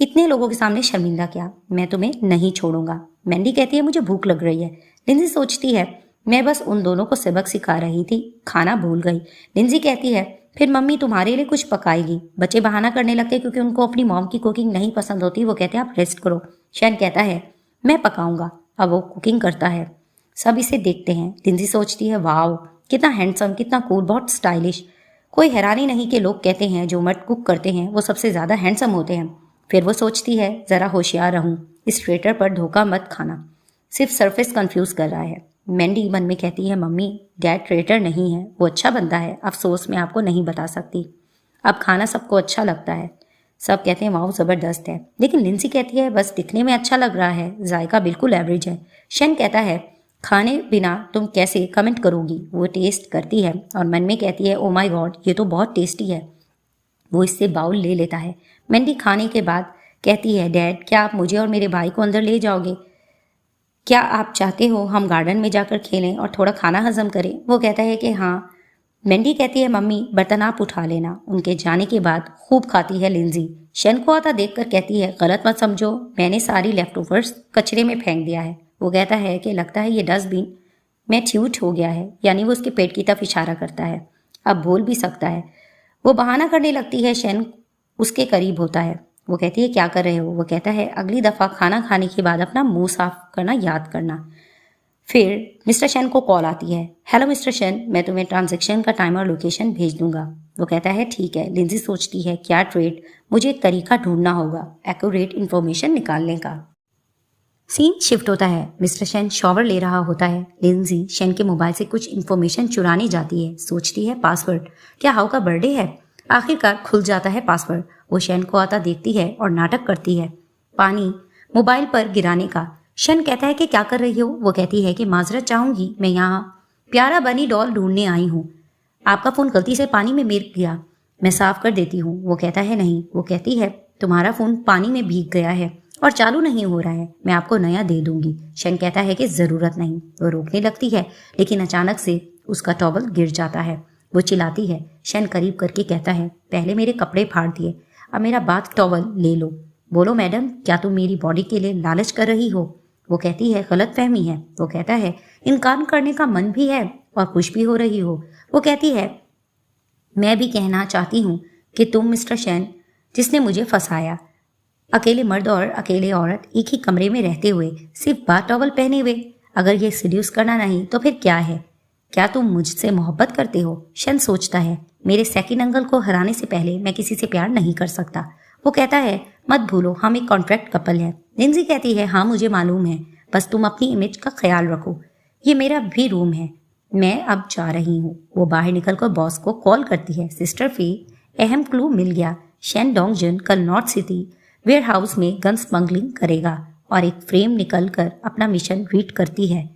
इतने लोगों के सामने शर्मिंदा किया, मैं तुम्हें नहीं छोड़ूंगा। मैंडी कहती है, मुझे भूख लग रही है। लिंजी सोचती है, मैं बस उन दोनों को सबक सिखा रही थी, खाना भूल गई। लिंजी कहती है, फिर मम्मी तुम्हारे लिए कुछ पकाएगी। बच्चे बहाना करने लगते क्योंकि उनको अपनी मॉम की कुकिंग नहीं पसंद होती। वो कहते हैं, आप रेस्ट करो। शैन कहता है, मैं पकाऊंगा। अब वो कुकिंग करता है। सब इसे देखते हैं। लिंजी सोचती है, वाओ कितना हैंडसम, कितना कूल, बहुत स्टाइलिश। कोई हैरानी नहीं कि लोग कहते हैं जो मर्द कुक करते हैं वो सबसे ज़्यादा हैंडसम होते हैं। फिर वो सोचती है, ज़रा होशियार रहूं, इस ट्रेटर पर धोखा मत खाना, सिर्फ सरफेस कंफ्यूज कर रहा है। मैंडी मन में कहती है, मम्मी डैड ट्रेटर नहीं है, वो अच्छा बनता है, अफसोस मैं आपको नहीं बता सकती। अब खाना सबको अच्छा लगता है। सब कहते हैं, वाह ज़बरदस्त है, लेकिन लिंसी कहती है, बस दिखने में अच्छा लग रहा है, जायका बिल्कुल एवरेज है। शैन कहता है, खाने बिना तुम कैसे कमेंट करोगी? वो टेस्ट करती है और मन में कहती है, ओ माय गॉड, ये तो बहुत टेस्टी है। वो इससे बाउल ले लेता है। मैंडी खाने के बाद कहती है, डैड क्या आप मुझे और मेरे भाई को अंदर ले जाओगे? क्या आप चाहते हो हम गार्डन में जाकर खेलें और थोड़ा खाना हजम करें? वो कहता है कि हाँ। मैंडी कहती है, मम्मी बर्तन आप उठा लेना। उनके जाने के बाद खूब खाती है लिंजी। शैन को आता देखकर कहती है, गलत मत समझो, मैंने सारी लेफ्ट ओवर्स कचरे में फेंक दिया है। वो कहता है कि लगता है ये डस्टबिन में ट्यूट हो गया है, यानी वो उसके पेट की तरफ इशारा करता है, अब बोल भी सकता है। वो बहाना करने लगती है। शैन उसके करीब होता है। वो कहती है, क्या कर रहे हो? वो कहता है, अगली दफ़ा खाना खाने के बाद अपना मुंह साफ करना याद करना। फिर मिस्टर शैन को कॉल आती है। हेलो मिस्टर शैन, मैं तुम्हें ट्रांजैक्शन का टाइम और लोकेशन भेज दूंगा। वो कहता है, ठीक है। लिंजी सोचती है, क्या ट्रेड, मुझे एक तरीका ढूंढना होगा एक्यूरेट इन्फॉर्मेशन निकालने का। सीन शिफ्ट होता है। मिस्टर शैन शॉवर ले रहा होता है। लिंजी शैन के मोबाइल से कुछ इन्फॉर्मेशन चुराने जाती है। सोचती है, पासवर्ड, क्या हाउ का बर्थडे है? आखिरकार खुल जाता है पासवर्ड। वो शैन को आता देखती है और नाटक करती है पानी मोबाइल पर गिराने का। शैन कहता है कि क्या कर रही हो? वो कहती है कि माजरत चाहूंगी, मैं यहाँ प्यारा बनी डॉल ढूंढने आई हूँ, आपका फ़ोन गलती से पानी में गिर गया, मैं साफ कर देती हूँ। वो कहता है, नहीं। वो कहती है, तुम्हारा फ़ोन पानी में भीग गया है और चालू नहीं हो रहा है, मैं आपको नया दे दूंगी। शैन कहता है कि ज़रूरत नहीं। वो रोकने लगती है, लेकिन अचानक से उसका टॉवल गिर जाता है। वो चिल्लाती है। शैन करीब करके कहता है, पहले मेरे कपड़े फाड़ दिए, अब मेरा बाथ टॉवल ले लो। बोलो मैडम, क्या तुम मेरी बॉडी के लिए लालच कर रही हो? वो कहती है, गलत फहमी है। वो कहता है, इनकार करने का मन भी है और खुश भी हो रही हो। वो कहती है, मैं भी कहना चाहती हूँ कि तुम मिस्टर शैन जिसने मुझे फंसाया, अकेले मर्द और अकेले औरत एक ही कमरे में रहते हुए, सिर्फ बाथ टॉवल पहने हुए, अगर ये सीड्यूस करना नहीं तो फिर क्या है? क्या तुम मुझसे मोहब्बत करते हो? शैन सोचता है, मेरे सेकंड अंकल को हराने से पहले मैं किसी से प्यार नहीं कर सकता। वो कहता है, मत भूलो हम एक कॉन्ट्रैक्ट कपल है। लिंजी कहती है, हाँ मुझे मालूम है, बस तुम अपनी इमेज का ख्याल रखो। ये मेरा भी रूम है, मैं अब जा रही हूँ। वो बाहर निकलकर बॉस को कॉल करती है। सिस्टर फी, अहम क्लू मिल गया। शेन डोंगजन कल नॉर्थ सिटी वेयरहाउस में गन स्मगलिंग करेगा और एक फ्रेम निकल कर अपना मिशन रीड करती है।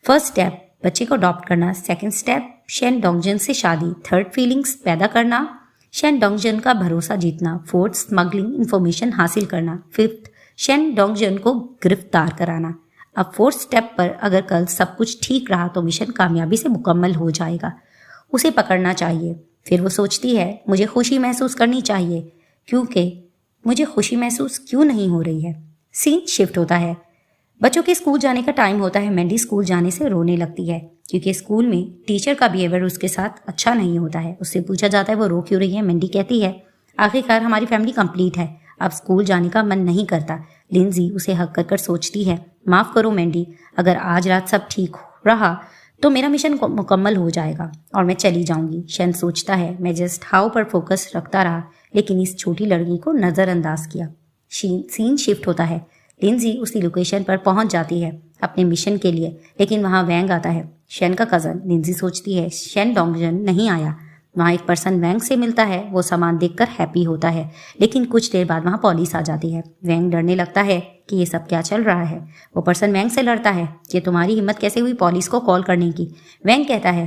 फर्स्ट स्टेप बच्चे को अडॉप्ट करना, सेकंड स्टेप शेन डोंगजन से शादी, थर्ड फीलिंग्स पैदा करना, शेन डोंगजन का भरोसा जीतना, फोर्थ स्मगलिंग इंफॉर्मेशन हासिल करना, फिफ्थ शेन डोंगजन को गिरफ्तार कराना। अब फोर्थ स्टेप पर अगर कल सब कुछ ठीक रहा तो मिशन कामयाबी से मुकम्मल हो जाएगा। उसे पकड़ना चाहिए। फिर वो सोचती है, मुझे खुशी महसूस करनी चाहिए, क्योंकि मुझे खुशी महसूस क्यों नहीं हो रही है। सीन शिफ्ट होता है। बच्चों के स्कूल जाने का टाइम होता है। मैंडी स्कूल जाने से रोने लगती है क्योंकि स्कूल में टीचर का बिहेवियर उसके साथ अच्छा नहीं होता है। उससे पूछा जाता है वो रो क्यों रही है। मैंडी कहती है, आखिरकार हमारी फैमिली कंप्लीट है, अब स्कूल जाने का मन नहीं करता। लिंजी उसे हक कर सोचती है, माफ करो मैंडी, अगर आज रात सब ठीक रहा तो मेरा मिशन मुकम्मल हो जाएगा और मैं चली जाऊंगी। शेन सोचता है, मैं जस्ट हाउ पर फोकस रखता रहा लेकिन इस छोटी लड़की को नज़रअंदाज किया। सीन शिफ्ट होता है। लिंजी उसी लोकेशन पर पहुंच जाती है अपने मिशन के लिए, लेकिन वहां वैंग आता है, शेन का कज़न। लिंजी सोचती है शेन डोंगजन नहीं आया। वहाँ एक पर्सन वैंग से मिलता है। वो सामान देखकर हैप्पी होता है, लेकिन कुछ देर बाद वहाँ पुलिस आ जाती है। वैंग डरने लगता है कि ये सब क्या चल रहा है। वो पर्सन वैंग से लड़ता है कि तुम्हारी हिम्मत कैसे हुई पुलिस को कॉल करने की। वैंग कहता है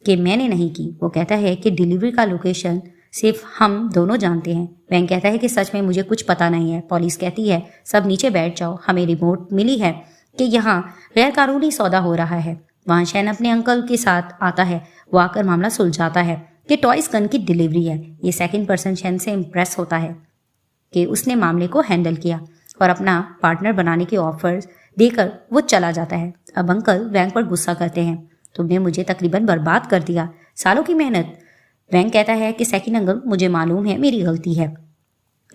कि मैंने नहीं की। वो कहता है कि डिलीवरी का लोकेशन सिर्फ हम दोनों जानते हैं। वैंग कहता है कि सच में मुझे कुछ पता नहीं है। पुलिस कहती है, सब नीचे बैठ जाओ, हमें रिपोर्ट मिली है कि यहाँ गैर कानूनी सौदा हो रहा है। वहाँ शैन अपने अंकल के साथ आता है। वो आकर मामला सुलझाता है कि टॉयज गन की डिलीवरी है। ये सेकंड पर्सन शैन से इम्प्रेस होता है कि उसने मामले को हैंडल किया और अपना पार्टनर बनाने के ऑफर्स देकर वो चला जाता है। अब अंकल वैंग पर गुस्सा करते हैं, तुमने मुझे तकरीबन बर्बाद कर दिया, सालों की मेहनत। वैंग कहता है कि सेकंड अंकल मुझे मालूम है मेरी गलती है।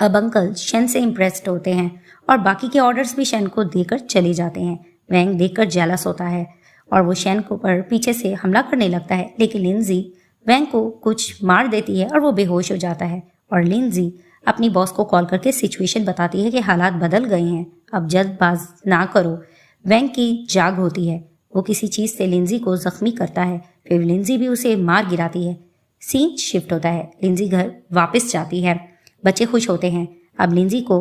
अब अंकल शेन से इम्प्रेस्ड होते हैं और बाकी के ऑर्डर्स भी शेन को देकर चले जाते हैं। वैंग देखकर जेलस होता है और वो शेन को पर पीछे से हमला करने लगता है, लेकिन लिंजी वैंग को कुछ मार देती है और वो बेहोश हो जाता है। और लिंजी अपनी बॉस को कॉल करके सिचुएशन बताती है कि हालात बदल गए हैं, अब जल्दबाज ना करो। वैंग की जाग होती है। वो किसी चीज़ से लिंजी को जख्मी करता है, फिर लिंजी भी उसे मार गिराती है। सीन शिफ्ट होता है। लिंजी घर वापस जाती है। बच्चे खुश होते हैं। अब लिंजी को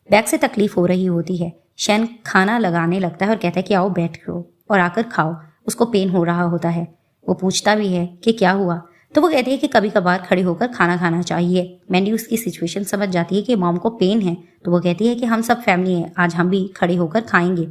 बैग से तकलीफ हो रही होती है। शैन खाना लगाने लगता है और कहता है कि आओ बैठो और आकर खाओ। उसको पेन हो रहा होता है। वो पूछता भी है कि क्या हुआ, तो वो कहती है कि कभी कभार खड़े होकर खाना खाना चाहिए। मैंडी उसकी सिचुएशन समझ जाती है कि मॉम को पेन है, तो वो कहती है कि हम सब फैमिली हैं, आज हम भी खड़े होकर खाएंगे।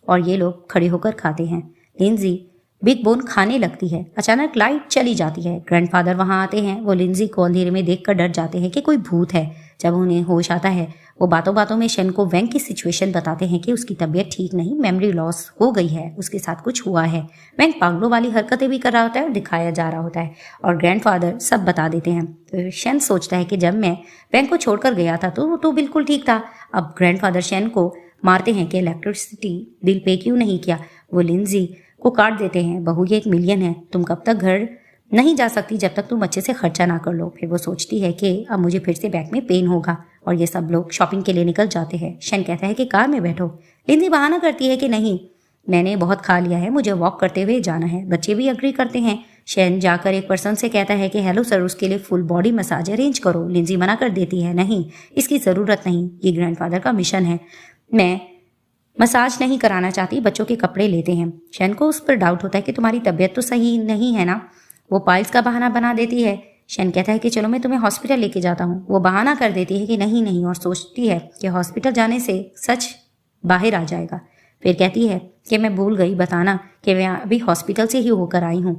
और ये लोग खड़े होकर खाते हैं। लिंजी बिग बोन खाने लगती है। अचानक लाइट चली जाती है। ग्रैंडफादर वहां आते हैं। वो लिंजी को अंधेरे में देखकर डर जाते हैं कि कोई भूत है। जब उन्हें होश आता है, वो बातों बातों में शेन को वैंग की सिचुएशन बताते हैं कि उसकी तबीयत ठीक नहीं, मेमोरी लॉस हो गई है, उसके साथ कुछ हुआ है। वैंग पागलों वाली हरकतें भी कर रहा होता है और दिखाया जा रहा होता है और ग्रैंडफादर सब बता देते हैं। तो शेन सोचता है कि जब मैं वैंग को छोड़कर गया था तो वो तो बिल्कुल ठीक था। अब ग्रैंडफादर शेन को मारते हैं कि इलेक्ट्रिसिटी बिल पे क्यों नहीं किया। वो लिंजी को काट देते हैं, बहू ये 1 मिलियन है, तुम कब तक घर नहीं जा सकती जब तक तुम अच्छे से खर्चा ना कर लो। फिर वो सोचती है कि अब मुझे फिर से बैक में पेन होगा और ये सब लोग शॉपिंग के लिए निकल जाते हैं। शेन कहता है कि कार में बैठो। लिंजी बहाना करती है कि नहीं, मैंने बहुत खा लिया है, मुझे वॉक करते हुए जाना है। बच्चे भी अग्री करते हैं। शेन जाकर एक पर्सन से कहता है कि हेलो सर, उसके लिए फुल बॉडी मसाज अरेंज करो। लिंजी मना कर देती है, नहीं इसकी ज़रूरत नहीं, ये ग्रैंडफादर का मिशन है, मैं मसाज नहीं कराना चाहती, बच्चों के कपड़े लेते हैं। शेन को उस पर डाउट होता है कि तुम्हारी तबीयत तो सही नहीं है ना। वो पाइल्स का बहाना बना देती है। शेन कहता है कि चलो मैं तुम्हें हॉस्पिटल लेके जाता हूँ। वो बहाना कर देती है कि नहीं नहीं और सोचती है कि हॉस्पिटल जाने से सच बाहर आ जाएगा। फिर कहती है कि मैं भूल गई बताना कि मैं अभी हॉस्पिटल से ही होकर आई हूँ,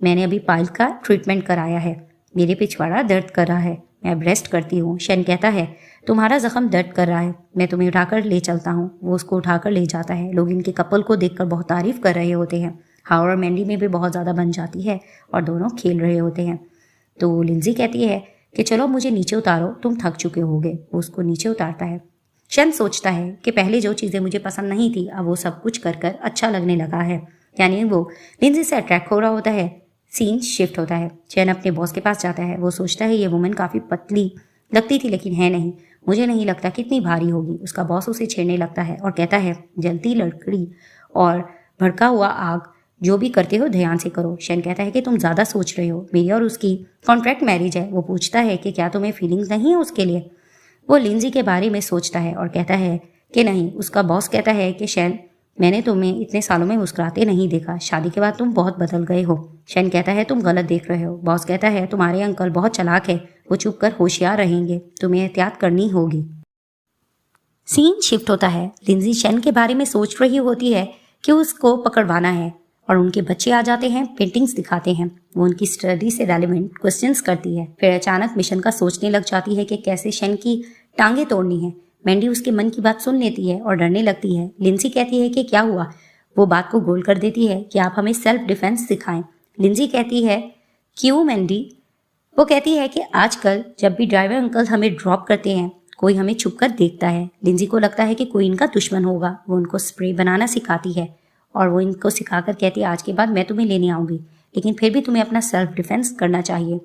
मैंने अभी पाइल्स का ट्रीटमेंट कराया है, मेरे पिछवाड़ा दर्द कर रहा है, मैं अब रेस्ट करती हूँ। शेन कहता है तुम्हारा जख्म दर्द कर रहा है, मैं तुम्हें उठाकर ले चलता हूँ। वो उसको उठाकर ले जाता है। लोग इनके कपल को देखकर बहुत तारीफ कर रहे होते हैं। हावर और मैंडी में भी बहुत ज़्यादा बन जाती है और दोनों खेल रहे होते हैं। तो लिंजी कहती है कि चलो मुझे नीचे उतारो, तुम थक चुके होगे। वो उसको नीचे उतारता है। शेन सोचता है कि पहले जो चीज़ें मुझे पसंद नहीं थी अब वो सब कुछ कर कर अच्छा लगने लगा है, यानी वो लिंजी से अट्रैक्ट हो रहा होता है। सीन शिफ्ट होता है। शेन अपने बॉस के पास जाता है। वो सोचता है ये वुमन काफ़ी पतली लगती थी लेकिन है नहीं। मुझे नहीं लगता कितनी भारी होगी। उसका बॉस उसे छेड़ने लगता है और कहता है, जलती लकड़ी और भड़का हुआ आग, जो भी करते हो ध्यान से करो। शन कहता है कि तुम ज़्यादा सोच रहे हो, मेरी और उसकी कॉन्ट्रैक्ट मैरिज है। वो पूछता है कि क्या तुम्हें फीलिंग्स नहीं है उसके लिए। वो लिंजी के बारे में सोचता है और कहता है कि नहीं। उसका बॉस कहता है कि शैन, मैंने तुम्हें इतने सालों में मुस्कुराते नहीं देखा। शादी के बाद तुम बहुत बदल गए हो। शैन कहता है, तुम गलत देख रहे हो। बॉस कहता है, तुम्हारे अंकल बहुत चालाक है, वो चुप कर होशियार रहेंगे, तुम्हें एहतियात करनी होगी। सीन शिफ्ट होता है। लिंजी शैन के बारे में सोच रही होती है कि उसको पकड़वाना है और उनके बच्चे आ जाते हैं, पेंटिंग्स दिखाते हैं। वो उनकी स्टडी से रेलिवेंट क्वेश्चंस करती है। फिर अचानक मिशन का सोचने लग जाती है कि कैसे शैन की टांगे तोड़नी है। मैंडी उसके मन की बात सुन लेती है और डरने लगती है। लिंजी कहती है कि क्या हुआ। वो बात को गोल कर देती है कि आप हमें सेल्फ डिफेंस सिखाएं। लिंजी कहती है, क्यों मैंडी। वो कहती है कि आजकल जब भी ड्राइवर अंकल हमें ड्रॉप करते हैं, कोई हमें छुप कर देखता है। लिंजी को लगता है कि कोई इनका दुश्मन होगा। वो उनको स्प्रे बनाना सिखाती है और वो इनको सिखाकर कहती है, आज के बाद मैं तुम्हें लेने आऊँगी, लेकिन फिर भी तुम्हें अपना सेल्फ डिफेंस करना चाहिए।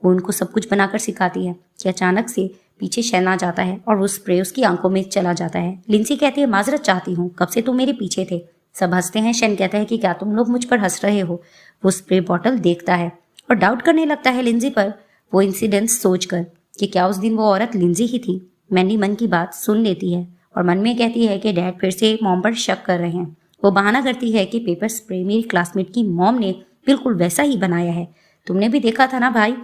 वो उनको सब कुछ बनाकर सिखाती है कि अचानक से पीछे शैन आ जाता है और वो स्प्रे उसकी आंखों में चला जाता है। लिंसी कहती है, माजरत चाहती हूँ, कब से तुम मेरे पीछे थे। सब हंसते हैं। शैन कहता है कि क्या तुम लोग मुझ पर हंस रहे हो। वो स्प्रे बॉटल देखता है और डाउट करने लगता है लिंजी पर। वो इंसिडेंट सोचकर कि क्या उस दिन वो औरत लिंजी ही थी। मैंडी मन की बात सुन लेती है और मन में कहती है कि डैड फिर से मॉम पर शक कर रहे हैं। वो बहाना करती है कि पेपर स्प्रे मेरी क्लासमेट की मॉम ने बिल्कुल वैसा ही बनाया है, तुमने भी देखा था ना भाई।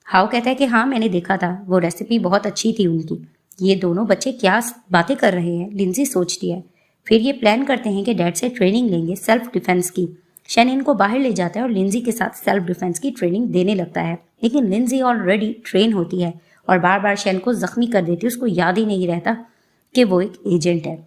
हाउ कहता है कि हाँ मैंने देखा था, वो रेसिपी बहुत अच्छी थी उनकी। ये दोनों बच्चे क्या बातें कर रहे हैं, लिंजी सोचती है। फिर ये प्लान करते हैं कि डैड से ट्रेनिंग लेंगे सेल्फ डिफेंस की। शैन इनको बाहर ले जाता है और लिंजी के साथ सेल्फ डिफेंस की ट्रेनिंग देने लगता है, लेकिन लिंजी ऑलरेडी ट्रेन होती है और बार बार शैन को जख्मी कर देती है। उसको याद ही नहीं रहता कि वो एक एजेंट है।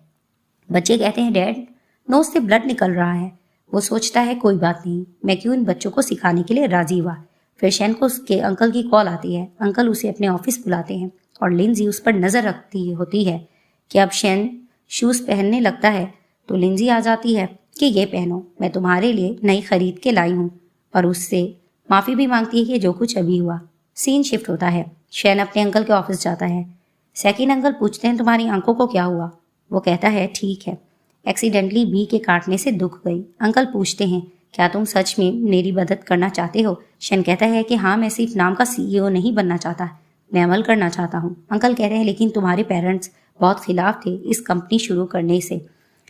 बच्चे कहते हैं, डैड नोज से ब्लड निकल रहा है। वो सोचता है, कोई बात नहीं, मैं क्यों इन बच्चों को सिखाने के लिए राजी हुआ। फिर शैन को उसके अंकल की कॉल आती है। अंकल उसे अपने ऑफिस बुलाते हैं और लिंजी उस पर नजर रखती होती है कि अब शैन शूज पहनने लगता है तो लिंजी आ जाती है कि ये पहनो, मैं तुम्हारे लिए नई खरीद के लाई हूँ, और उससे माफी भी मांगती है कि जो कुछ अभी हुआ। सीन शिफ्ट होता है। शैन अपने अंकल के ऑफिस जाता है। सेकंड अंकल पूछते हैं, तुम्हारी आंखों को क्या हुआ। वो कहता है, ठीक है, एक्सीडेंटली बी के काटने से दुख गई। अंकल पूछते हैं, क्या तुम सच में मेरी मदद करना चाहते हो। शैन कहता है कि हाँ, मैं सिर्फ नाम का सीईओ नहीं बनना चाहता, मैं अमल करना चाहता हूँ। अंकल कह रहे हैं, लेकिन तुम्हारे पेरेंट्स बहुत खिलाफ थे इस कंपनी शुरू करने से।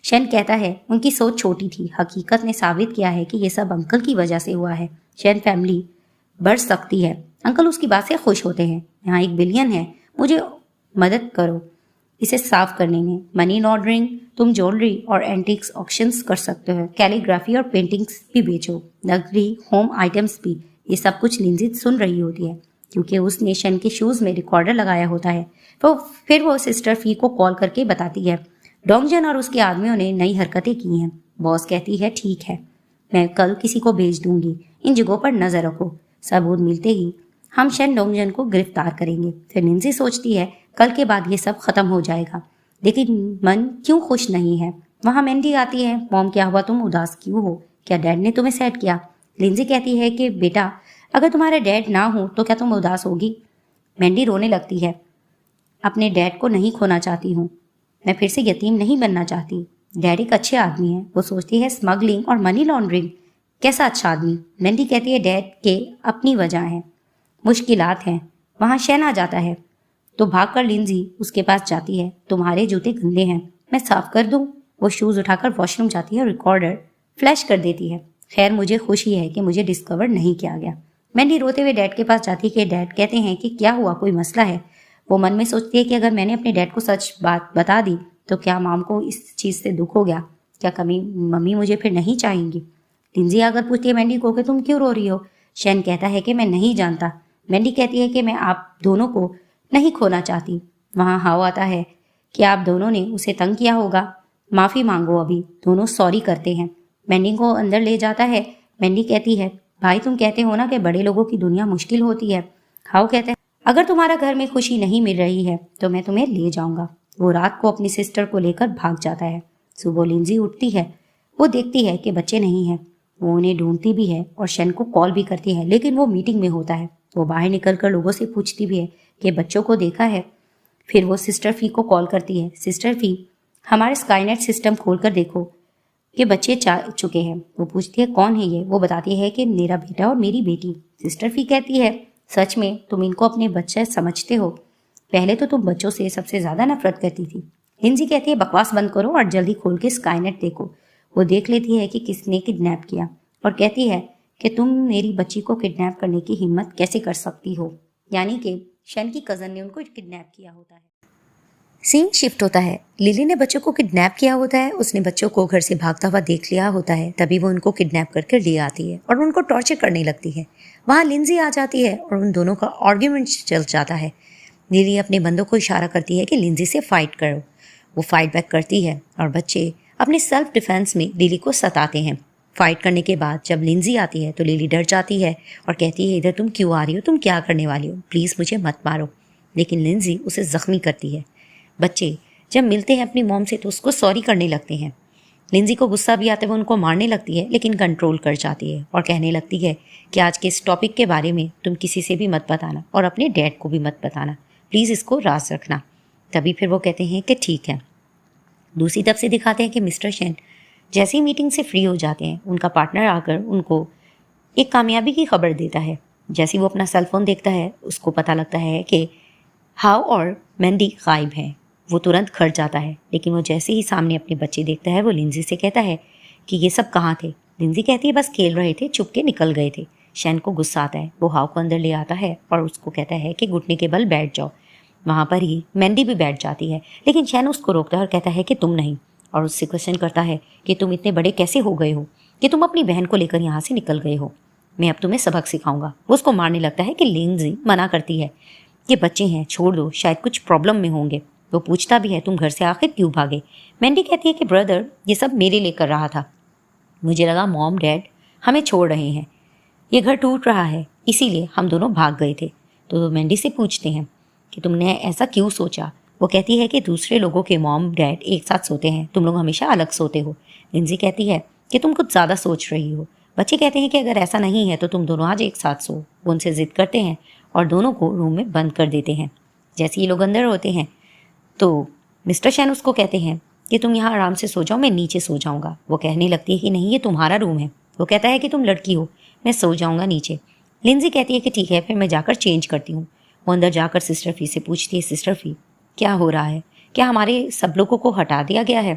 शैन कहता है, उनकी सोच छोटी थी, हकीकत ने साबित किया है कि ये सब अंकल की वजह से हुआ है। शैन फैमिली बढ़ सकती है। अंकल उसकी बात से खुश होते हैं। यहाँ 1 बिलियन है, मुझे मदद करो इसे साफ करने में। मनी लॉन्ड्रिंग, तुम ज्वेलरी और एंटिक्स ऑक्शंस कर सकते हो, कैलीग्राफी और पेंटिंग्स भी बेचो, नकली होम आइटम्स भी। ये सब कुछ लिंजी सुन रही होती है क्योंकि उसने शैन के शूज में रिकॉर्डर लगाया होता है। तो फिर वो सिस्टर फी को कॉल करके बताती है, डोंगजन और उसके आदमियों ने नई हरकतें की हैं। बॉस कहती है, ठीक है, मैं कल किसी को भेज दूंगी, इन जगहों पर नजर रखो। सबूत मिलते ही हम शैन डोंगजन को गिरफ्तार करेंगे। फिर लिंजी सोचती है, कल के बाद ये सब खत्म हो जाएगा, लेकिन मन क्यों खुश नहीं है। वहां मैंडी आती है। मॉम, क्या हुआ, तुम उदास क्यों हो, क्या डैड ने तुम्हें सेट किया। लिंजी कहती है कि बेटा, अगर तुम्हारे डैड ना हो तो क्या तुम उदास होगी। मैंडी रोने लगती है, अपने डैड को नहीं खोना चाहती हूँ, मैं फिर से यतीम नहीं बनना चाहती। डैड एक अच्छे आदमी है। वो सोचती है, स्मगलिंग और मनी लॉन्ड्रिंग, कैसा अच्छा आदमी। मैंडी कहती है, डैड के अपनी वजह है, मुश्किलात हैं। वहाँ शैन आ जाता है तो भागकर लिंजी उसके पास जाती है। तुम्हारे जूते गंदे हैं, मैं साफ कर दूं। वो शूज उठाकर वॉशरूम जाती है और रिकॉर्डर फ्लैश कर देती है। खैर, मुझे खुशी है कि मुझे डिस्कवर नहीं किया गया। मैंडी रोते हुए डैड के पास जाती है कि डैड कहते हैं कि क्या हुआ, कोई मसला है। वो मन में सोचती है कि अगर मैंने अपने डैड को सच बात बता दी तो क्या माम को इस चीज़ से दुख हो गया, क्या कभी मम्मी मुझे फिर नहीं चाहेंगी। लिंजी आकर पूछती है मैंडी को कि तुम क्यों रो रही हो। शैन कहता है कि मैं नहीं जानता। मैंडी कहती है कि मैं आप दोनों को नहीं खोना चाहती। वहाँ हाव आता है कि आप दोनों ने उसे तंग किया होगा, माफ़ी मांगो। अभी दोनों सॉरी करते हैं। मैंडी को अंदर ले जाता है। मैंडी कहती है, भाई तुम कहते हो ना कि बड़े लोगों की दुनिया मुश्किल होती है। हाव कहता है, अगर तुम्हारा घर में खुशी नहीं मिल रही है तो मैं तुम्हें ले जाऊंगा। वो रात को अपनी सिस्टर को लेकर भाग जाता है। सुबह लिंजी उठती है। वो देखती है कि बच्चे नहीं हैं। वो उन्हें ढूंढती भी है और शन को कॉल भी करती है, लेकिन वो मीटिंग में होता है। वो बाहर निकलकर लोगों से पूछती भी है कि बच्चों को देखा है। फिर वो सिस्टर फी को कॉल करती है। सिस्टर फी, हमारे स्काईनेट सिस्टम खोल कर देखो, ये बच्चे जा चुके हैं। वो पूछती है कौन है ये? वो बताती है कि मेरा बेटा और मेरी बेटी। सिस्टर फी कहती है सच में तुम इनको अपने बच्चे समझते हो? पहले तो तुम बच्चों से सबसे ज़्यादा नफरत करती थी। लिंजी कहती है बकवास बंद करो और जल्दी खोल के स्काईनेट देखो। वो देख लेती है कि किसने किडनैप किया और कहती है कि तुम मेरी बच्ची को किडनैप करने की हिम्मत कैसे कर सकती हो? यानी कि शन की कज़न ने उनको किडनैप किया होता है। सीन शिफ्ट होता है। लिली ने बच्चों को किडनैप किया होता है। उसने बच्चों को घर से भागता हुआ देख लिया होता है। तभी वो उनको किडनैप करके ले आती है और उनको टॉर्चर करने लगती है। वहाँ लिंजी आ जाती है और उन दोनों का आर्ग्यूमेंट चल जाता है। लिली अपने बंदों को इशारा करती है कि लिंजी से फाइट करो। वो फाइट बैक करती है और बच्चे अपने सेल्फ डिफेंस में लिली को सताते हैं। फाइट करने के बाद जब लिंजी आती है तो लिली डर जाती है और कहती है इधर तुम क्यों आ रही हो? तुम क्या करने वाली हो? प्लीज़ मुझे मत मारो। लेकिन लिंजी उसे ज़ख्मी करती है। बच्चे जब मिलते हैं अपनी मॉम से तो उसको सॉरी करने लगते हैं। लिंजी को गुस्सा भी आता है, वो उनको मारने लगती है लेकिन कंट्रोल कर जाती है और कहने लगती है कि आज के इस टॉपिक के बारे में तुम किसी से भी मत बताना और अपने डैड को भी मत बताना, प्लीज़ इसको राज रखना। तभी फिर वो कहते हैं कि ठीक है। दूसरी तरफ से दिखाते हैं कि मिस्टर शेन जैसे ही मीटिंग से फ्री हो जाते हैं, उनका पार्टनर आकर उनको एक कामयाबी की खबर देता है। जैसे ही वो अपना सेल फोन देखता है उसको पता लगता है कि हाउ और मैंडी गायब हैं। वो तुरंत खड़ जाता है, लेकिन वो जैसे ही सामने अपने बच्चे देखता है वो लिंजी से कहता है कि ये सब कहाँ थे? लिंजी कहती है बस खेल रहे थे, चुप के निकल गए थे। शैन को गुस्सा आता है। वो हाउ को अंदर ले आता है और उसको कहता है कि घुटने के बल बैठ जाओ। वहाँ पर ही मैंडी भी बैठ जाती है, लेकिन शैन उसको रोकता है और कहता है कि तुम नहीं, और उससे क्वेश्चन करता है कि तुम इतने बड़े कैसे हो गए हो कि तुम अपनी बहन को लेकर यहाँ से निकल गए हो? मैं अब तुम्हें सबक सिखाऊंगा। वो उसको मारने लगता है कि लिंजी मना करती है, ये बच्चे हैं, छोड़ दो, शायद कुछ प्रॉब्लम में होंगे। वो पूछता भी है तुम घर से आखिर क्यों भागे? मैंडी कहती है कि ब्रदर ये सब मेरे लिए कर रहा था, मुझे लगा मॉम डैड हमें छोड़ रहे हैं, ये घर टूट रहा है, इसीलिए हम दोनों भाग गए थे। तो मैंडी से पूछते हैं कि तुमने ऐसा क्यों सोचा? वो कहती है कि दूसरे लोगों के मॉम डैड एक साथ सोते हैं, तुम लोग हमेशा अलग सोते हो। लिंजी कहती है कि तुम कुछ ज़्यादा सोच रही हो। बच्चे कहते हैं कि अगर ऐसा नहीं है तो तुम दोनों आज एक साथ सो। वो उनसे ज़िद करते हैं और दोनों को रूम में बंद कर देते हैं। जैसे ये लोग अंदर होते हैं तो मिस्टर शैन उसको कहते हैं कि तुम यहाँ आराम से सो जाओ, मैं नीचे सो जाऊँगा। वो कहने लगती है कि नहीं, ये तुम्हारा रूम है। वो कहता है कि तुम लड़की हो, मैं सो जाऊँगा नीचे। लिंजी कहती है कि ठीक है, फिर मैं जाकर चेंज करती हूँ। वो अंदर जाकर सिस्टर फी से पूछती है सिस्टर फी क्या हो रहा है? क्या हमारे सब लोगों को हटा दिया गया है?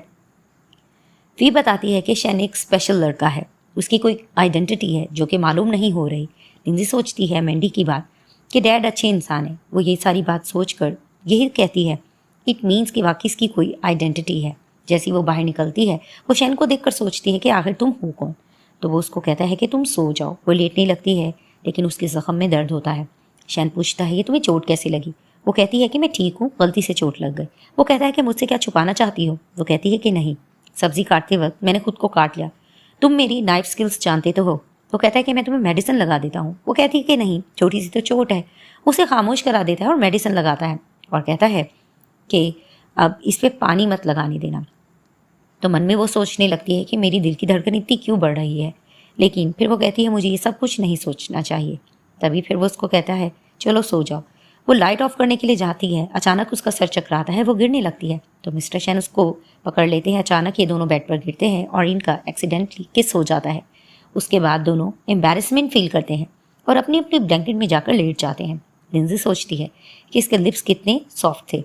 फी बताती है कि शैन एक स्पेशल लड़का है, उसकी कोई आइडेंटिटी है जो कि मालूम नहीं हो रही। लिंजी सोचती है मैंडी की बात कि डैड अच्छे इंसान है। वो ये सारी बात सोचकर यही कहती है इट मीन्स कि वाकई इसकी कोई आइडेंटिटी है। जैसी वो बाहर निकलती है वो शैन को देखकर सोचती है कि आखिर तुम हो कौन? तो वो उसको कहता है कि तुम सो जाओ। वो लेटने लगती है लेकिन उसके ज़ख्म में दर्द होता है। शैन पूछता है ये तुम्हें चोट कैसे लगी? वो कहती है कि मैं ठीक हूँ, गलती से चोट लग गई। वो कहता है कि मुझसे क्या छुपाना चाहती हो? वो कहती है कि नहीं, सब्जी काटते वक्त मैंने खुद को काट लिया, तुम मेरी नाइफ स्किल्स जानते तो हो। वो कहता है कि मैं तुम्हें मेडिसिन लगा देता हूँ। वो कहती है कि नहीं, छोटी सी तो चोट है। उसे खामोश करा देता है और मेडिसिन लगाता है और कहता है कि अब इस पर पानी मत लगाने देना। तो मन में वो सोचने लगती है कि मेरी दिल की धड़कन इतनी क्यों बढ़ रही है, लेकिन फिर वो कहती है मुझे ये सब कुछ नहीं सोचना चाहिए। तभी फिर वो उसको कहता है चलो सो जाओ। वो लाइट ऑफ करने के लिए जाती है, अचानक उसका सर चकराता है, वो गिरने लगती है। तो मिस्टर शैन उसको पकड़ लेते हैं। अचानक ये दोनों बेड पर गिरते हैं और इनका एक्सीडेंटली किस हो जाता है। उसके बाद दोनों एम्बैरेसमेंट फील करते हैं और अपनी अपनी ब्लैंकेट में जाकर लेट जाते हैं। लिंजी सोचती है कि इसके लिप्स कितने सॉफ्ट थे